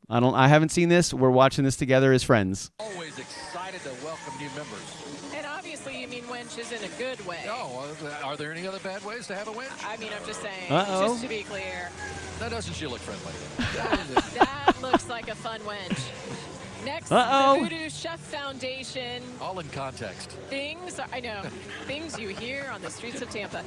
I haven't seen this. We're watching this together as friends. Always excited to welcome new members. And obviously you mean wenches in a good way. No, are there any other bad ways to have a wench? I mean, I'm just saying, Uh-oh. just to be clear. Now, doesn't she look friendly? That looks like a fun wench. Next, Uh-oh. the Voodoo Chef Foundation. All in context. Things you hear on the streets of Tampa.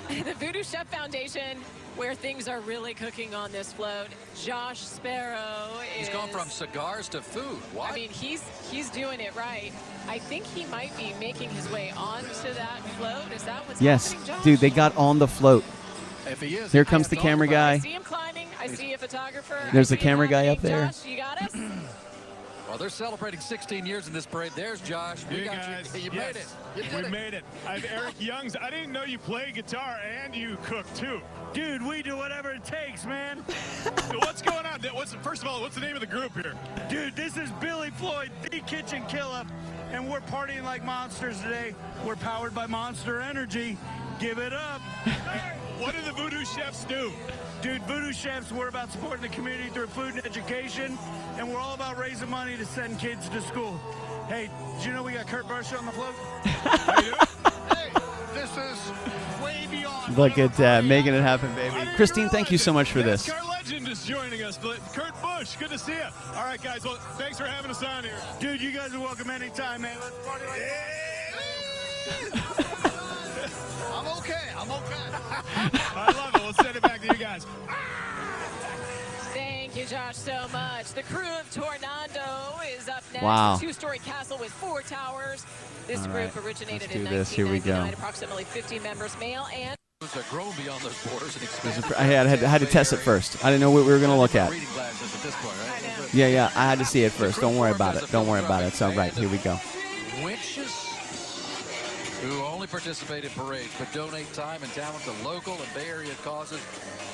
The Voodoo Chef Foundation, where things are really cooking on this float. Josh Sparrow is... He's gone from cigars to food. What? I mean, he's doing it right. I think he might be making his way onto that float. Is that what's happening, Josh? Dude, they got on the float. If he is, Here comes the camera I guy. see him climbing. I see a photographer. There's I the see him camera guy happening. up there. Josh, you got us? Well, they're celebrating 16 years in this parade. There's Josh. We Hey, got guys. you. You Yes. made it. You did We it. made it. I'm Eric Youngs. I didn't know you play guitar and you cook too. Dude, we do whatever it takes, man. So what's going on? First of all, what's the name of the group here? Dude, this is Billy Floyd, the KitchenKillaz, and we're partying like monsters today. We're powered by Monster Energy. Give it up. What do the Voodoo Chefs do? Dude, Voodoo Chefs, we're about supporting the community through food and education, and we're all about raising money to send kids to school. Hey, did you know we got Kurt Busch on the float? How you doing? Hey, this is way beyond. Look at making it happen, baby. I didn't Christine, realize thank you so much for this. NASCAR legend is joining us. Kurt Busch, good to see you. All right, guys. Well, thanks for having us on here. Dude, you guys are welcome anytime, man. Let's party like I'm okay. I love it. We'll send it back to you guys. Thank you, Josh, so much. The crew of Tornado is up next. Wow. A two-story castle with 4 towers. This All group right, originated let's in do this. Here we go. 1999. Approximately 50 members, male and... Have grown beyond those borders and expanded. I had to test it first. I didn't know what we were going to look at. Reading glasses at this point, right? I know. Yeah, I had to see it first. Don't worry about it. Don't worry about it. It's all right. Here we go. Winches who only participate in parades but donate time and talent to local and Bay Area causes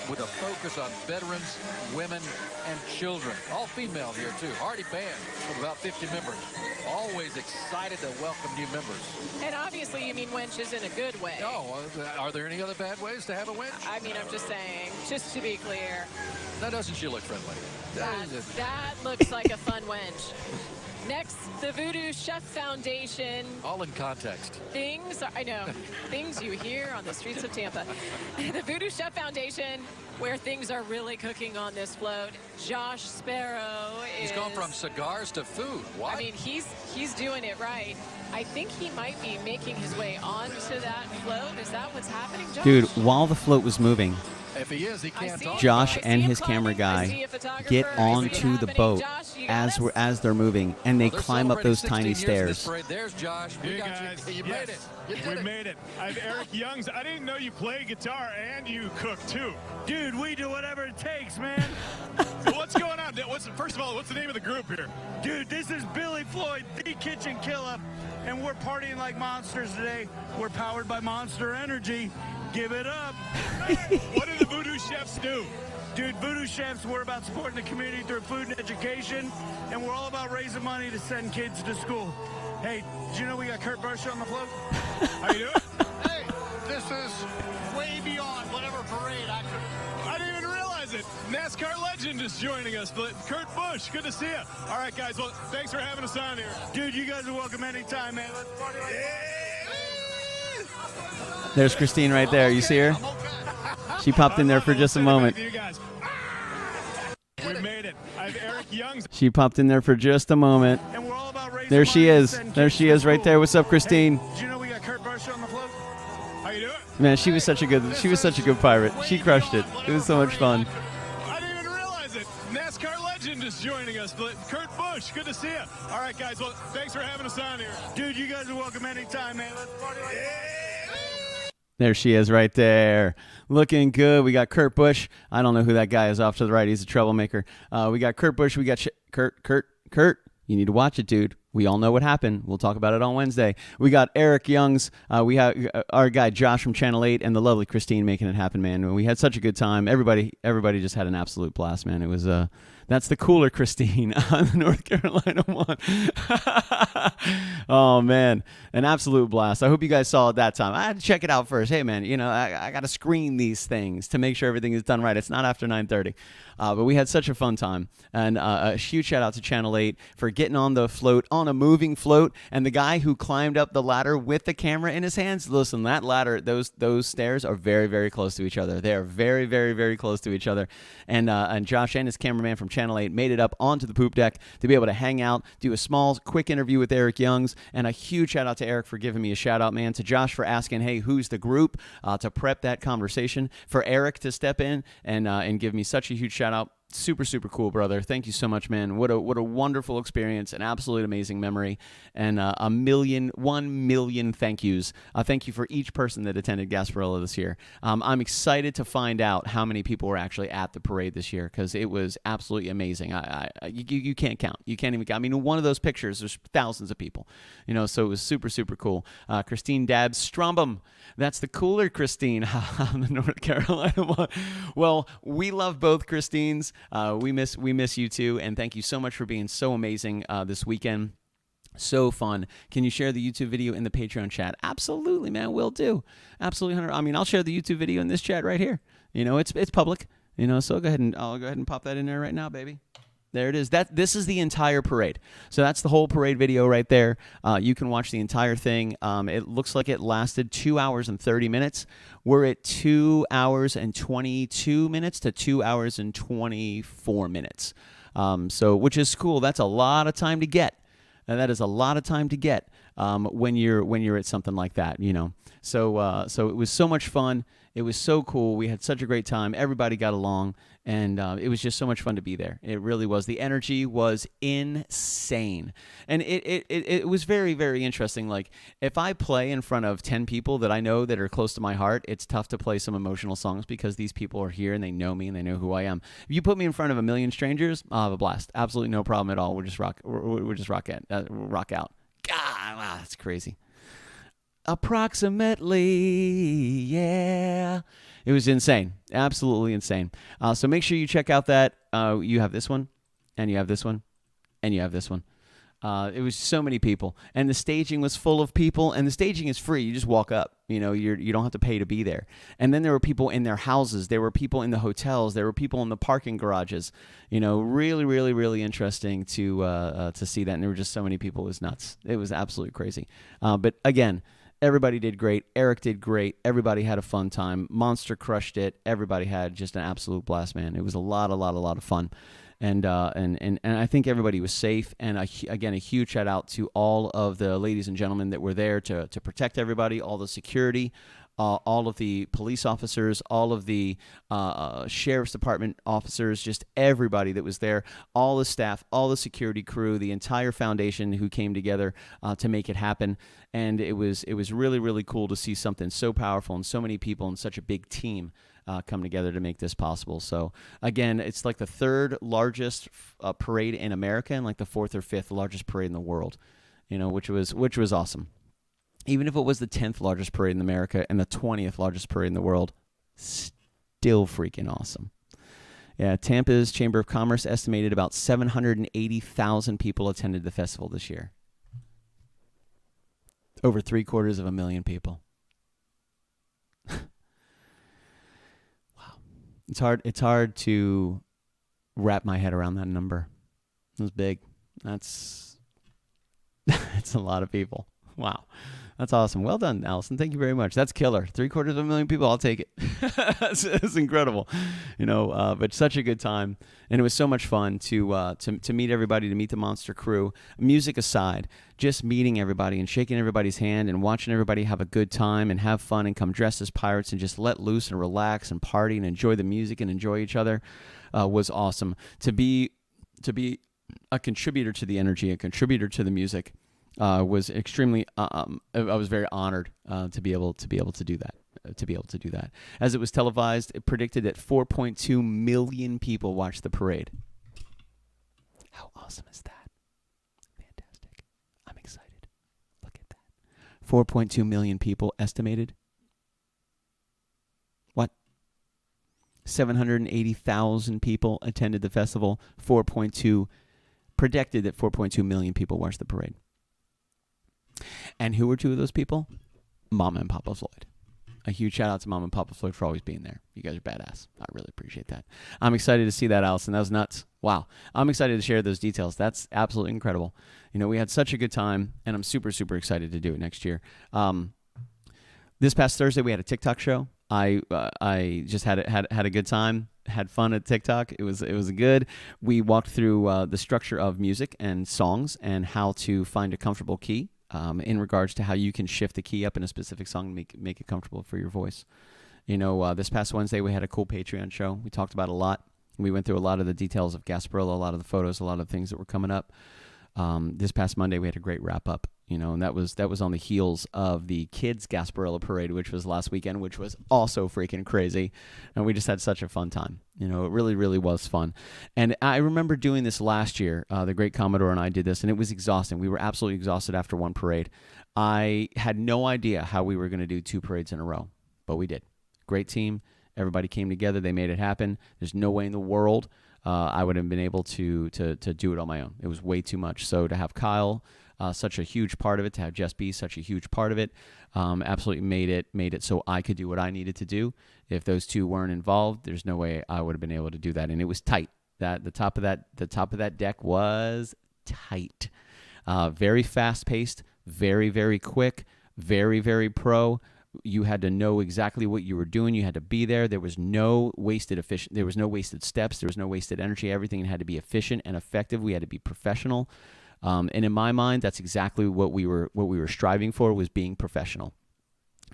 with a focus on veterans, women, and children. All female here, too. Hardy band with about 50 members. Always excited to welcome new members. And obviously you mean wenches in a good way. No, are there any other bad ways to have a wench? I mean, I'm just saying, just to be clear. Now, doesn't she look friendly? That looks like a fun wench. Next, the Voodoo Chef Foundation. All in context. I know, things you hear on the streets of Tampa. The Voodoo Chef Foundation, where things are really cooking on this float. Josh Sparrow is... He's gone from cigars to food. What? I mean, he's doing it right. I think he might be making his way onto that float. Is that what's happening, Josh? Dude, while the float was moving, If he is, he can't talk. Josh I see and him his camera climbing. I see guy a photographer. get I see onto it the happening. boat Josh, you got us? as they're moving, and they They're climb up celebrating those tiny 16 years in this stairs. parade. There's Josh. We Hey, got guys. you. You Yes. made it. You did We it. made it. I have Eric Youngs. I didn't know you play guitar and you cook too. Dude, we do whatever it takes, man. So what's going on? First of all, what's the name of the group here? Dude, this is Billy Floyd, the Kitchen Killer, and we're partying like monsters today. We're powered by Monster Energy. Give it up. What do the Voodoo Chefs do? Dude, Voodoo Chefs, we're about supporting the community through food and education, and we're all about raising money to send kids to school. Hey, did you know we got Kurt Busch on the float? How you doing? Hey, this is way beyond whatever parade I could. I didn't even realize it. NASCAR legend is joining us, but Kurt Busch, good to see you. All right, guys, well, thanks for having us on here. Dude, you guys are welcome anytime, man. Let's party like There's Christine right there. You see her? She popped in there for just a moment. You guys. We made it. I have Eric Youngs. She popped in there for just a moment. And we're all about raising There she money to is. send There kids she to is right school. there. What's up, Christine? Hey, did you know we got Kurt Busch on the float? How you doing? Man, she was such a good pirate. She crushed it. It was so much fun. I didn't even realize it. NASCAR legend is joining us, but Kurt Busch, good to see you. All right, guys, well, thanks for having us on here. Dude, you guys are welcome anytime, man. Let's party like There she is right there. Looking good. We got Kurt Busch. I don't know who that guy is off to the right. He's a troublemaker. We got Kurt Busch. We got Kurt. You need to watch it, dude. We all know what happened. We'll talk about it on Wednesday. We got Eric Youngs. We have our guy Josh from Channel 8 and the lovely Christine making it happen, man. We had such a good time. Everybody just had an absolute blast, man. It was that's the cooler Christine on the North Carolina one. Oh, man. An absolute blast. I hope you guys saw it that time. I had to check it out first. Hey, man, I got to screen these things to make sure everything is done right. It's not after 9:30. But we had such a fun time. And a huge shout out to Channel 8 for getting on the float, on a moving float. And the guy who climbed up the ladder with the camera in his hands. Listen, that ladder, those stairs are very, very close to each other. They are very, very, very close to each other. And Josh and his cameraman from Channel 8 made it up onto the poop deck to be able to hang out, do a small, quick interview with Eric Youngs. And a huge shout out to Eric for giving me a shout out, man. To Josh for asking, hey, who's the group, to prep that conversation. For Eric to step in and give me such a huge shout out. Super, super cool, brother. Thank you so much, man. What a wonderful experience, an absolute amazing memory, and 1 million thank yous. Thank you for each person that attended Gasparilla this year. I'm excited to find out how many people were actually at the parade this year because it was absolutely amazing. You can't count. You can't even count. I mean, one of those pictures, there's thousands of people, so it was super, super cool. Christine Dabbs Strombum. That's the cooler Christine on the North Carolina one. Well, we love both Christines. We miss you too, and thank you so much for being so amazing this weekend. So fun. Can you share the YouTube video in the Patreon chat? Absolutely, man. Will do. Absolutely, Hunter. I mean, I'll share the YouTube video in this chat right here. It's public. So I'll go ahead and pop that in there right now, baby. There it is. This is the entire parade. So that's the whole parade video right there. You can watch the entire thing. It looks like it lasted 2 hours and 30 minutes. We're at 2 hours and 22 minutes to 2 hours and 24 minutes. Which is cool. That's a lot of time to get. And that is a lot of time to get when you're at something like that, So it was so much fun. It was so cool. We had such a great time. Everybody got along, and it was just so much fun to be there. It really was. The energy was insane, and it was very, very interesting. Like, if I play in front of 10 people that I know that are close to my heart, it's tough to play some emotional songs because these people are here and they know me and they know who I am. If you put me in front of a million strangers, I'll have a blast. Absolutely no problem at all. We'll just rock out. God, wow, that's crazy. Approximately, yeah. It was insane. Absolutely insane. So make sure you check out that. You have this one, and you have this one, and you have this one. It was so many people, and the staging was full of people, and the staging is free. You just walk up, you don't have to pay to be there. And then there were people in their houses. There were people in the hotels. There were people in the parking garages, really, really, really interesting to see that. And there were just so many people. It was nuts. It was absolutely crazy. But again, everybody did great. Eric did great. Everybody had a fun time. Monster crushed it. Everybody had just an absolute blast, man. It was a lot of fun. And I think everybody was safe. And again, a huge shout out to all of the ladies and gentlemen that were there to protect everybody, all the security, all of the police officers, all of the sheriff's department officers, just everybody that was there, all the staff, all the security crew, the entire foundation who came together to make it happen. And it was really, really cool to see something so powerful and so many people and such a big team come together to make this possible. So again, it's like the third largest parade in America and like the fourth or fifth largest parade in the world, which was awesome. Even if it was the 10th largest parade in America and the 20th largest parade in the world, still freaking awesome. Yeah, Tampa's Chamber of Commerce estimated about 780,000 people attended the festival this year. Over 750,000 people. It's hard to wrap my head around that number. It was big. It's a lot of people. Wow. That's awesome. Well done, Allison. Thank you very much. That's killer. 750,000 people. I'll take it. It's incredible. But such a good time. And it was so much fun to meet everybody, to meet the Monster crew. Music aside, just meeting everybody and shaking everybody's hand and watching everybody have a good time and have fun and come dressed as pirates and just let loose and relax and party and enjoy the music and enjoy each other was awesome. To be a contributor to the energy, a contributor to the music, was extremely. I was very honored to be able to do that. As it was televised, it predicted that 4.2 million people watched the parade. How awesome is that? Fantastic. I'm excited. Look at that. 4.2 million people estimated. What? 780,000 people attended the festival. Predicted that 4.2 million people watched the parade. And who were two of those people? Mama and Papa Floyd. A huge shout out to Mama and Papa Floyd for always being there. You guys are badass. I really appreciate that. I'm excited to see that, Allison. That was nuts. Wow. I'm excited to share those details. That's absolutely incredible. We had such a good time, and I'm super, super excited to do it next year. This past Thursday, we had a TikTok show. I just had a good time. Had fun at TikTok. It was good. We walked through the structure of music and songs and how to find a comfortable key. In regards to how you can shift the key up in a specific song to make it comfortable for your voice. This past Wednesday, we had a cool Patreon show. We talked about a lot. We went through a lot of the details of Gasparilla, a lot of the photos, a lot of the things that were coming up. This past Monday, we had a great wrap-up, and that was on the heels of the Kids Gasparilla Parade, which was last weekend, which was also freaking crazy. And we just had such a fun time. It really, really was fun. And I remember doing this last year. The great Commodore and I did this, and it was exhausting. We were absolutely exhausted after one parade. I had no idea how we were going to do two parades in a row, but we did. Great team. Everybody came together. They made it happen. There's no way in the world I would have been able to do it on my own. It was way too much. So to have Kyle, such a huge part of it, to have Jess B, such a huge part of it, absolutely made it so I could do what I needed to do. If those two weren't involved, there's no way I would have been able to do that. And it was tight. The top of that deck was tight. Very fast paced, very, very quick, very, very pro. You had to know exactly what you were doing. You had to be there. There was no wasted steps. There was no wasted energy. Everything had to be efficient and effective. We had to be professional. And in my mind, that's exactly what we were striving for, was being professional.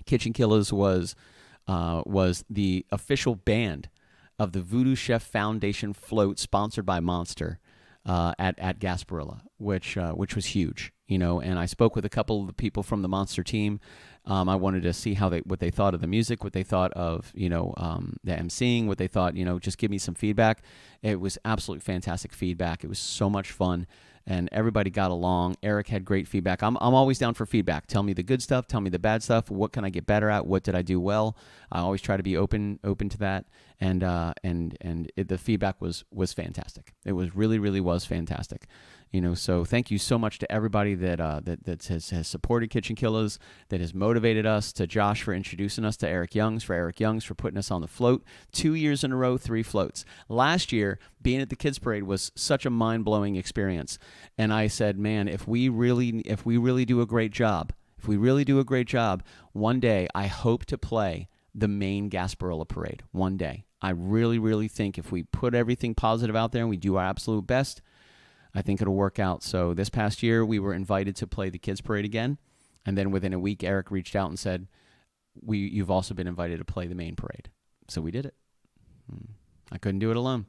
KitchenKillaz was the official band of the Voodoo Chef Foundation float, sponsored by Monster, at Gasparilla, which was huge, And I spoke with a couple of the people from the Monster team. I wanted to see what they thought of the music, what they thought of the emceeing, what they thought. Just give me some feedback. It was absolutely fantastic feedback. It was so much fun, and everybody got along. Eric had great feedback. I'm always down for feedback. Tell me the good stuff. Tell me the bad stuff. What can I get better at? What did I do well? I always try to be open to that. The feedback was fantastic. It was really was fantastic. So thank you so much to everybody that has supported KitchenKillaz, that has motivated us, to Josh for introducing us to Eric Youngs, for putting us on the float 2 years in a row, 3 floats. Last year, being at the Kids Parade was such a mind-blowing experience. And I said, man, if we really do a great job, one day I hope to play the main Gasparilla Parade. One day. I really think if we put everything positive out there and we do our absolute best, I think it'll work out. So this past year, we were invited to play the Kids Parade again. And then within a week, Eric reached out and said, you've also been invited to play the main parade. So we did it. I couldn't do it alone.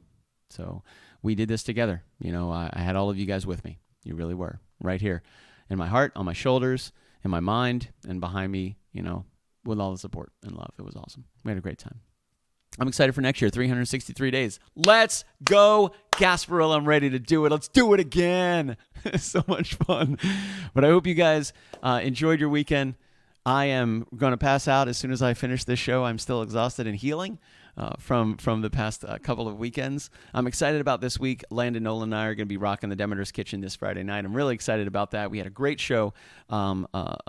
So we did this together. I had all of you guys with me. You really were. Right here. In my heart, on my shoulders, in my mind, and behind me, with all the support and love. It was awesome. We had a great time. I'm excited for next year, 363 days. Let's go, Gasparilla. I'm ready to do it. Let's do it again. So much fun. But I hope you guys enjoyed your weekend. I am going to pass out as soon as I finish this show. I'm still exhausted and healing from the past couple of weekends. I'm excited about this week. Landon, Nolan, and I are going to be rocking the Demeter's Kitchen this Friday night. I'm really excited about that. We had a great show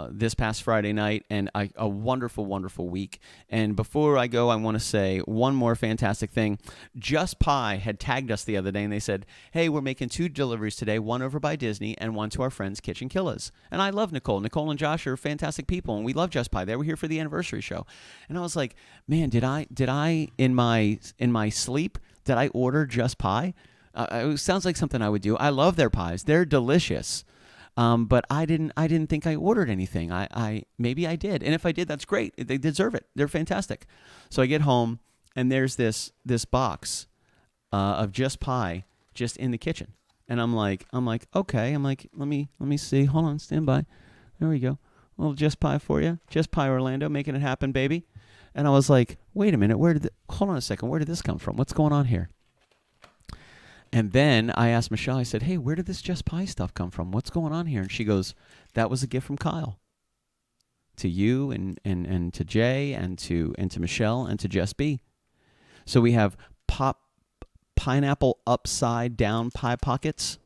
this past Friday night and a wonderful, wonderful week. And before I go, I want to say one more fantastic thing. Just Pie had tagged us the other day, and they said, hey, we're making 2 deliveries today, one over by Disney and one to our friends KitchenKillaz. And I love Nicole. Nicole and Josh are fantastic people, and we love Just Pie. They were here for the anniversary show. And I was like, man, did I in my sleep, did I order Just Pie? It sounds like something I would do. I love their pies. They're delicious. But I didn't think I ordered anything. Maybe I did. And if I did, that's great. They deserve it. They're fantastic. So I get home and there's this box of Just Pie just in the kitchen. And I'm like, okay. Let me see. Hold on, stand by. There we go. A little Just Pie for you. Just Pie Orlando, making it happen, baby. And I was like, wait a minute, hold on a second, where did this come from? What's going on here? And then I asked Michelle, I said, hey, where did this Just Pie stuff come from? What's going on here? And she goes, that was a gift from Kyle. To you and to Jay and to Michelle and to Jess B. So we have pineapple upside down pie pockets.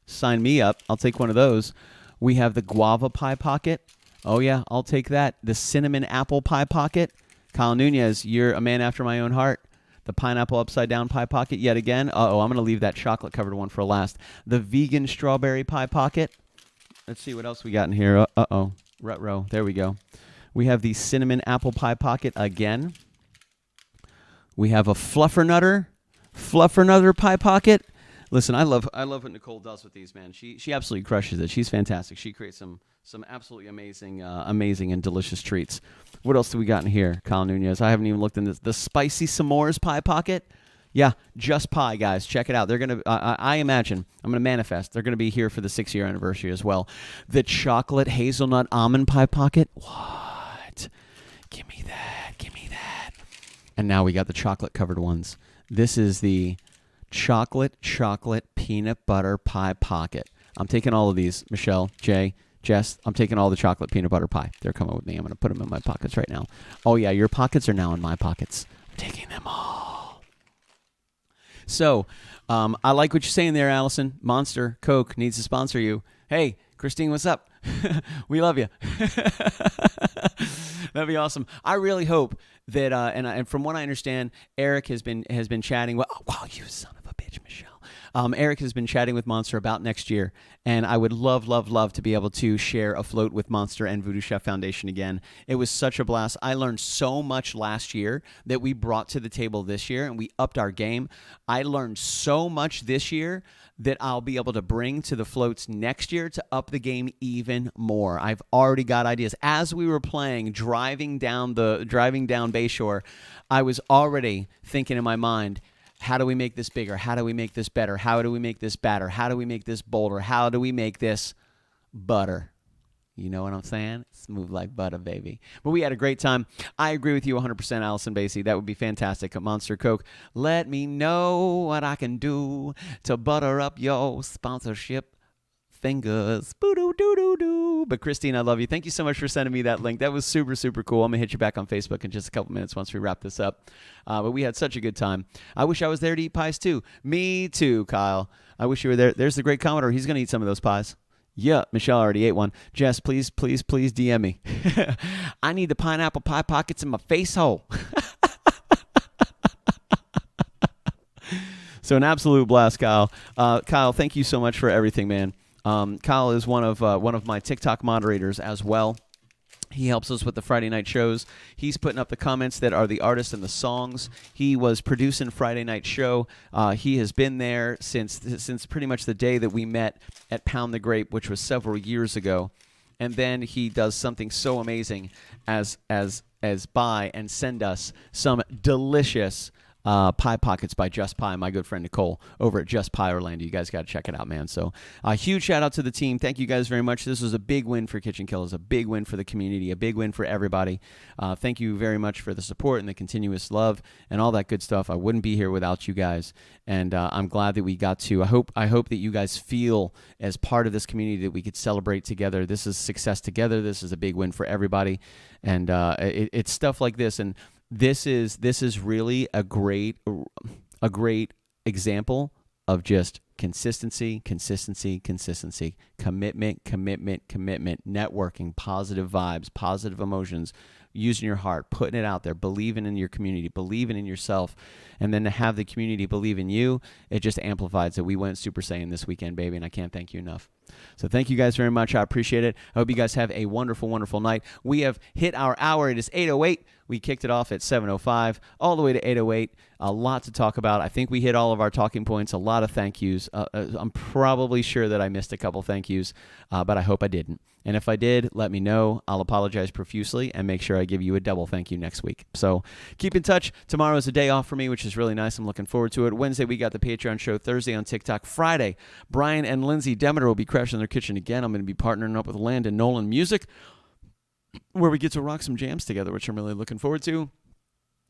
Sign me up. I'll take one of those. We have the guava pie pocket. Oh, yeah, I'll take that. The cinnamon apple pie pocket. Kyle Nunez, you're a man after my own heart. The pineapple upside down pie pocket yet again. I'm going to leave that chocolate covered one for last. The vegan strawberry pie pocket. Let's see what else we got in here. Rut-row. There we go. We have the cinnamon apple pie pocket again. We have a fluffernutter pie pocket. Listen, I love what Nicole does with these, man. She absolutely crushes it. She's fantastic. She creates some absolutely amazing and delicious treats. What else do we got in here, Kyle Nunez? I haven't even looked in this. The spicy s'mores pie pocket. Yeah, Just Pie, guys. Check it out. They're going to, I imagine, I'm going to manifest. They're going to be here for the 6-year anniversary as well. The chocolate hazelnut almond pie pocket. What? Give me that. And now we got the chocolate covered ones. This is the chocolate peanut butter pie pocket. I'm taking all of these, Michelle, Jay, Jess. I'm taking all the chocolate peanut butter pie. They're coming with me. I'm going to put them in my pockets right now. Oh, yeah, your pockets are now in my pockets. I'm taking them all. So, I like what you're saying there, Allison. Monster Coke needs to sponsor you. Hey, Christine, what's up? We love you. That'd be awesome. I really hope that, and from what I understand, Eric has been chatting. Wow, you son of a bitch, Michelle. Eric has been chatting with Monster about next year, and I would love to be able to share a float with Monster and Voodoo Chef Foundation again. It was such a blast. I learned so much last year that we brought to the table this year, and we upped our game. I learned so much this year that I'll be able to bring to the floats next year to up the game even more. I've already got ideas. As we were playing, driving down Bayshore, I was already thinking in my mind, how do we make this bigger? How do we make this better? How do we make this badder? How do we make this bolder? How do we make this butter? You know what I'm saying? Smooth like butter, baby. But we had a great time. I agree with you 100%, Allison Basie. That would be fantastic. Monster Coke, let me know what I can do to butter up your sponsorship fingers. Boo-doo-doo-doo-doo. But Christine, I love you. Thank you so much for sending me that link. That was super, super cool. I'm going to hit you back on Facebook in just a couple minutes once we wrap this up. But we had such a good time. I wish I was there to eat pies too. Me too, Kyle. I wish you were there. There's the great Commodore. He's going to eat some of those pies. Yeah, Michelle already ate one. Jess, please, please, please DM me. I need the pineapple pie pockets in my face hole. So an absolute blast, Kyle. Kyle, thank you so much for everything, man. Kyle is one of my TikTok moderators as well. He helps us with the Friday night shows. He's putting up the comments that are the artists and the songs. He was producing Friday night show. He has been there since pretty much the day that we met at Pound the Grape, which was several years ago. And then he does something so amazing as buy and send us some delicious Pie Pockets by Just Pie, my good friend Nicole over at Just Pie Orlando. You guys got to check it out, man. So a huge shout out to the team. Thank you guys very much. This was a big win for Kitchen Killaz, a big win for the community, a big win for everybody. Thank you very much for the support and the continuous love and all that good stuff. I wouldn't be here without you guys. And I'm glad that we got to. I hope that you guys feel as part of this community that we could celebrate together. This is success together. This is a big win for everybody. And it's stuff like this. And this is really a great example of just consistency, commitment, networking, positive vibes, positive emotions, using your heart, putting it out there, believing in your community, believing in yourself, and then to have the community believe in you, it just amplifies it. We went Super Saiyan this weekend, baby, and I can't thank you enough. So thank you guys very much. I appreciate it. I hope you guys have a wonderful, wonderful night. We have hit our hour. It is 8:08. We kicked it off at 7:05 all the way to 8:08. A lot to talk about. I think we hit all of our talking points. A lot of thank yous. I'm probably sure that I missed a couple thank yous, but I hope I didn't. And if I did, let me know. I'll apologize profusely and make sure I give you a double thank you next week. So keep in touch. Tomorrow is a day off for me, which is really nice. I'm looking forward to it. Wednesday, we got the Patreon show. Thursday on TikTok. Friday, Brian and Lindsay Demeter will be crashing their kitchen again. I'm going to be partnering up with Landon Nolan Music, where we get to rock some jams together, which I'm really looking forward to.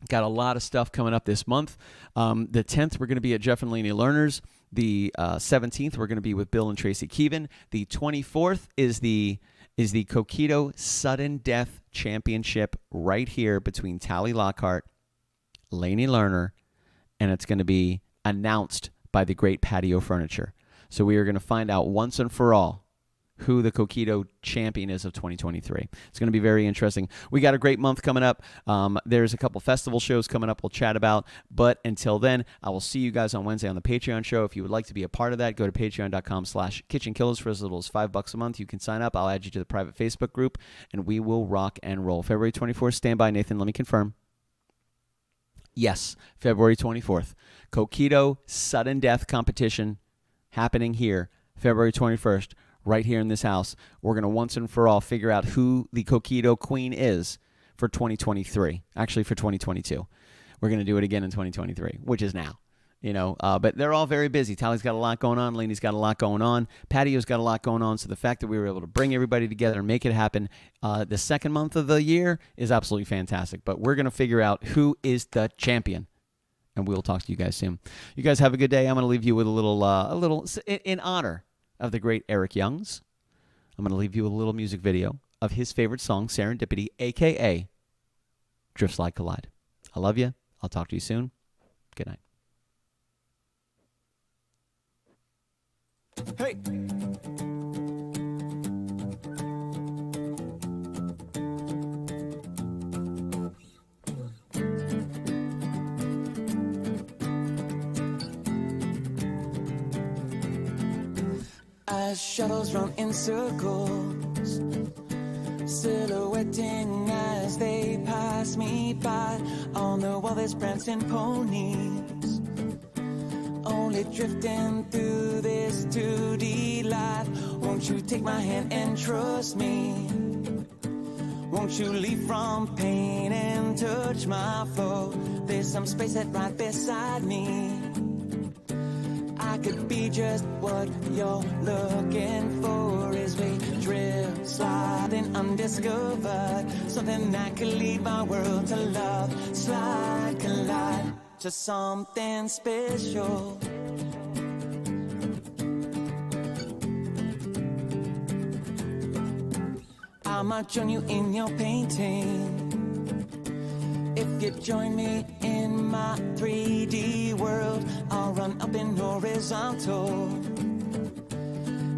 Got a lot of stuff coming up this month. The 10th, we're going to be at Jeff and Laney Learners. The 17th, we're going to be with Bill and Tracy Keevan. The 24th is the Coquito Sudden Death Championship right here between Tally Lockhart, Laney Lerner, and it's going to be announced by the great Patio Furniture. So we are going to find out once and for all who the Coquito champion is of 2023. It's going to be very interesting. We got a great month coming up. There's a couple festival shows coming up we'll chat about. But until then, I will see you guys on Wednesday on the Patreon show. If you would like to be a part of that, go to patreon.com/KitchenKillaz for as little as $5 a month. You can sign up. I'll add you to the private Facebook group, and we will rock and roll. February 24th, stand by, Nathan. Let me confirm. Yes, February 24th. Coquito Sudden Death Competition happening here, February 21st. Right here in this house. We're going to once and for all figure out who the Coquito Queen is for 2023. Actually, for 2022. We're going to do it again in 2023, which is now. But they're all very busy. Tally's got a lot going on. Laney's got a lot going on. Patio's got a lot going on. So the fact that we were able to bring everybody together and make it happen the second month of the year is absolutely fantastic. But we're going to figure out who is the champion. And we'll talk to you guys soon. You guys have a good day. I'm going to leave you with a little in honor of the great Eric Youngs. I'm going to leave you with a little music video of his favorite song, Serendipity, a.k.a. Drift Slide Collide. I love you. I'll talk to you soon. Good night. Hey! As shuttles run in circles, silhouetting as they pass me by. On the wall there's prancing ponies, only drifting through this 2D life. Won't you take my hand and trust me? Won't you leave from pain and touch my flow? There's some space that right beside me. I could be just what you're looking for as we drift, sliding undiscovered. Something that could lead my world to love. Slide, collide to something special. I might join you in your painting. If you join me in my 3D world, I'll run up in horizontal.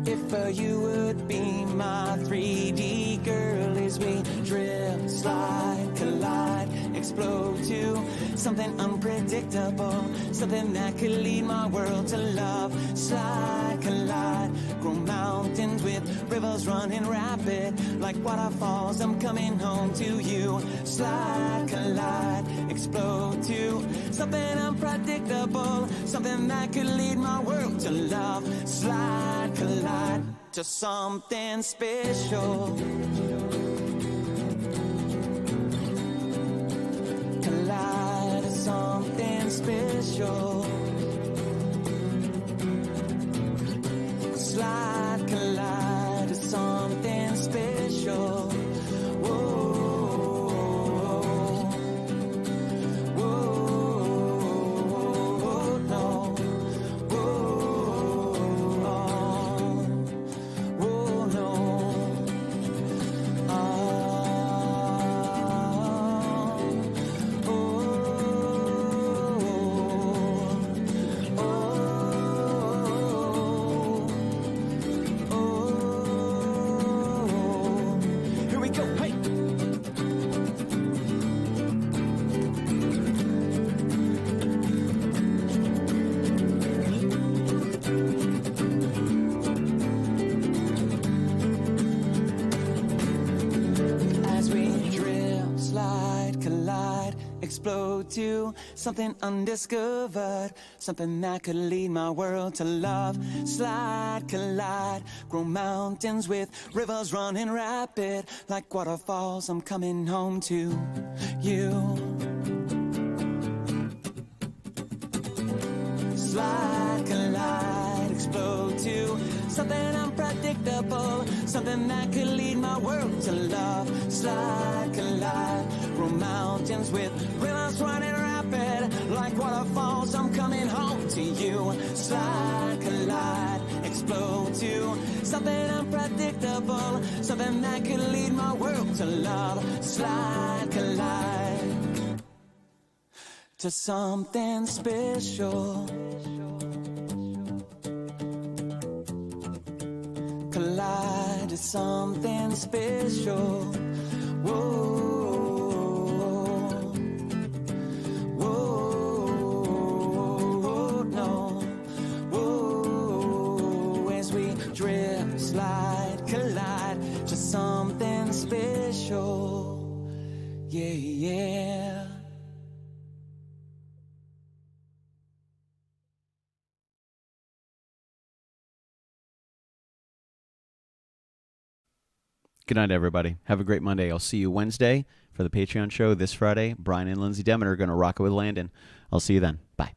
If you would be my 3D girl, as we drift, slide, collide, explode to something unpredictable, something that could lead my world to love. Slide, collide, grow mountains with rivers running rapid, like waterfalls. I'm coming home to you. Slide, collide, explode to something unpredictable, something that could lead my world to love. Slide, collide to something special. Collide to something special. Slide, collide to something special. Explode to something undiscovered, something that could lead my world to love. Slide, collide, grow mountains with rivers running rapid, like waterfalls. I'm coming home to you. Slide, collide, explode to something unpredictable, something that could lead my world to love. Slide, collide, grow mountains with rivers running rapid, like waterfalls. I'm coming home to you. Slide, collide, explode to something unpredictable, something that could lead my world to love. Slide, collide to something special. Collide to something special. Whoa, whoa, no, whoa. As we drift, slide, collide to something special. Yeah, yeah. Good night, everybody. Have a great Monday. I'll see you Wednesday for the Patreon show this Friday. Brian and Lindsay Demeter are going to rock it with Landon. I'll see you then. Bye.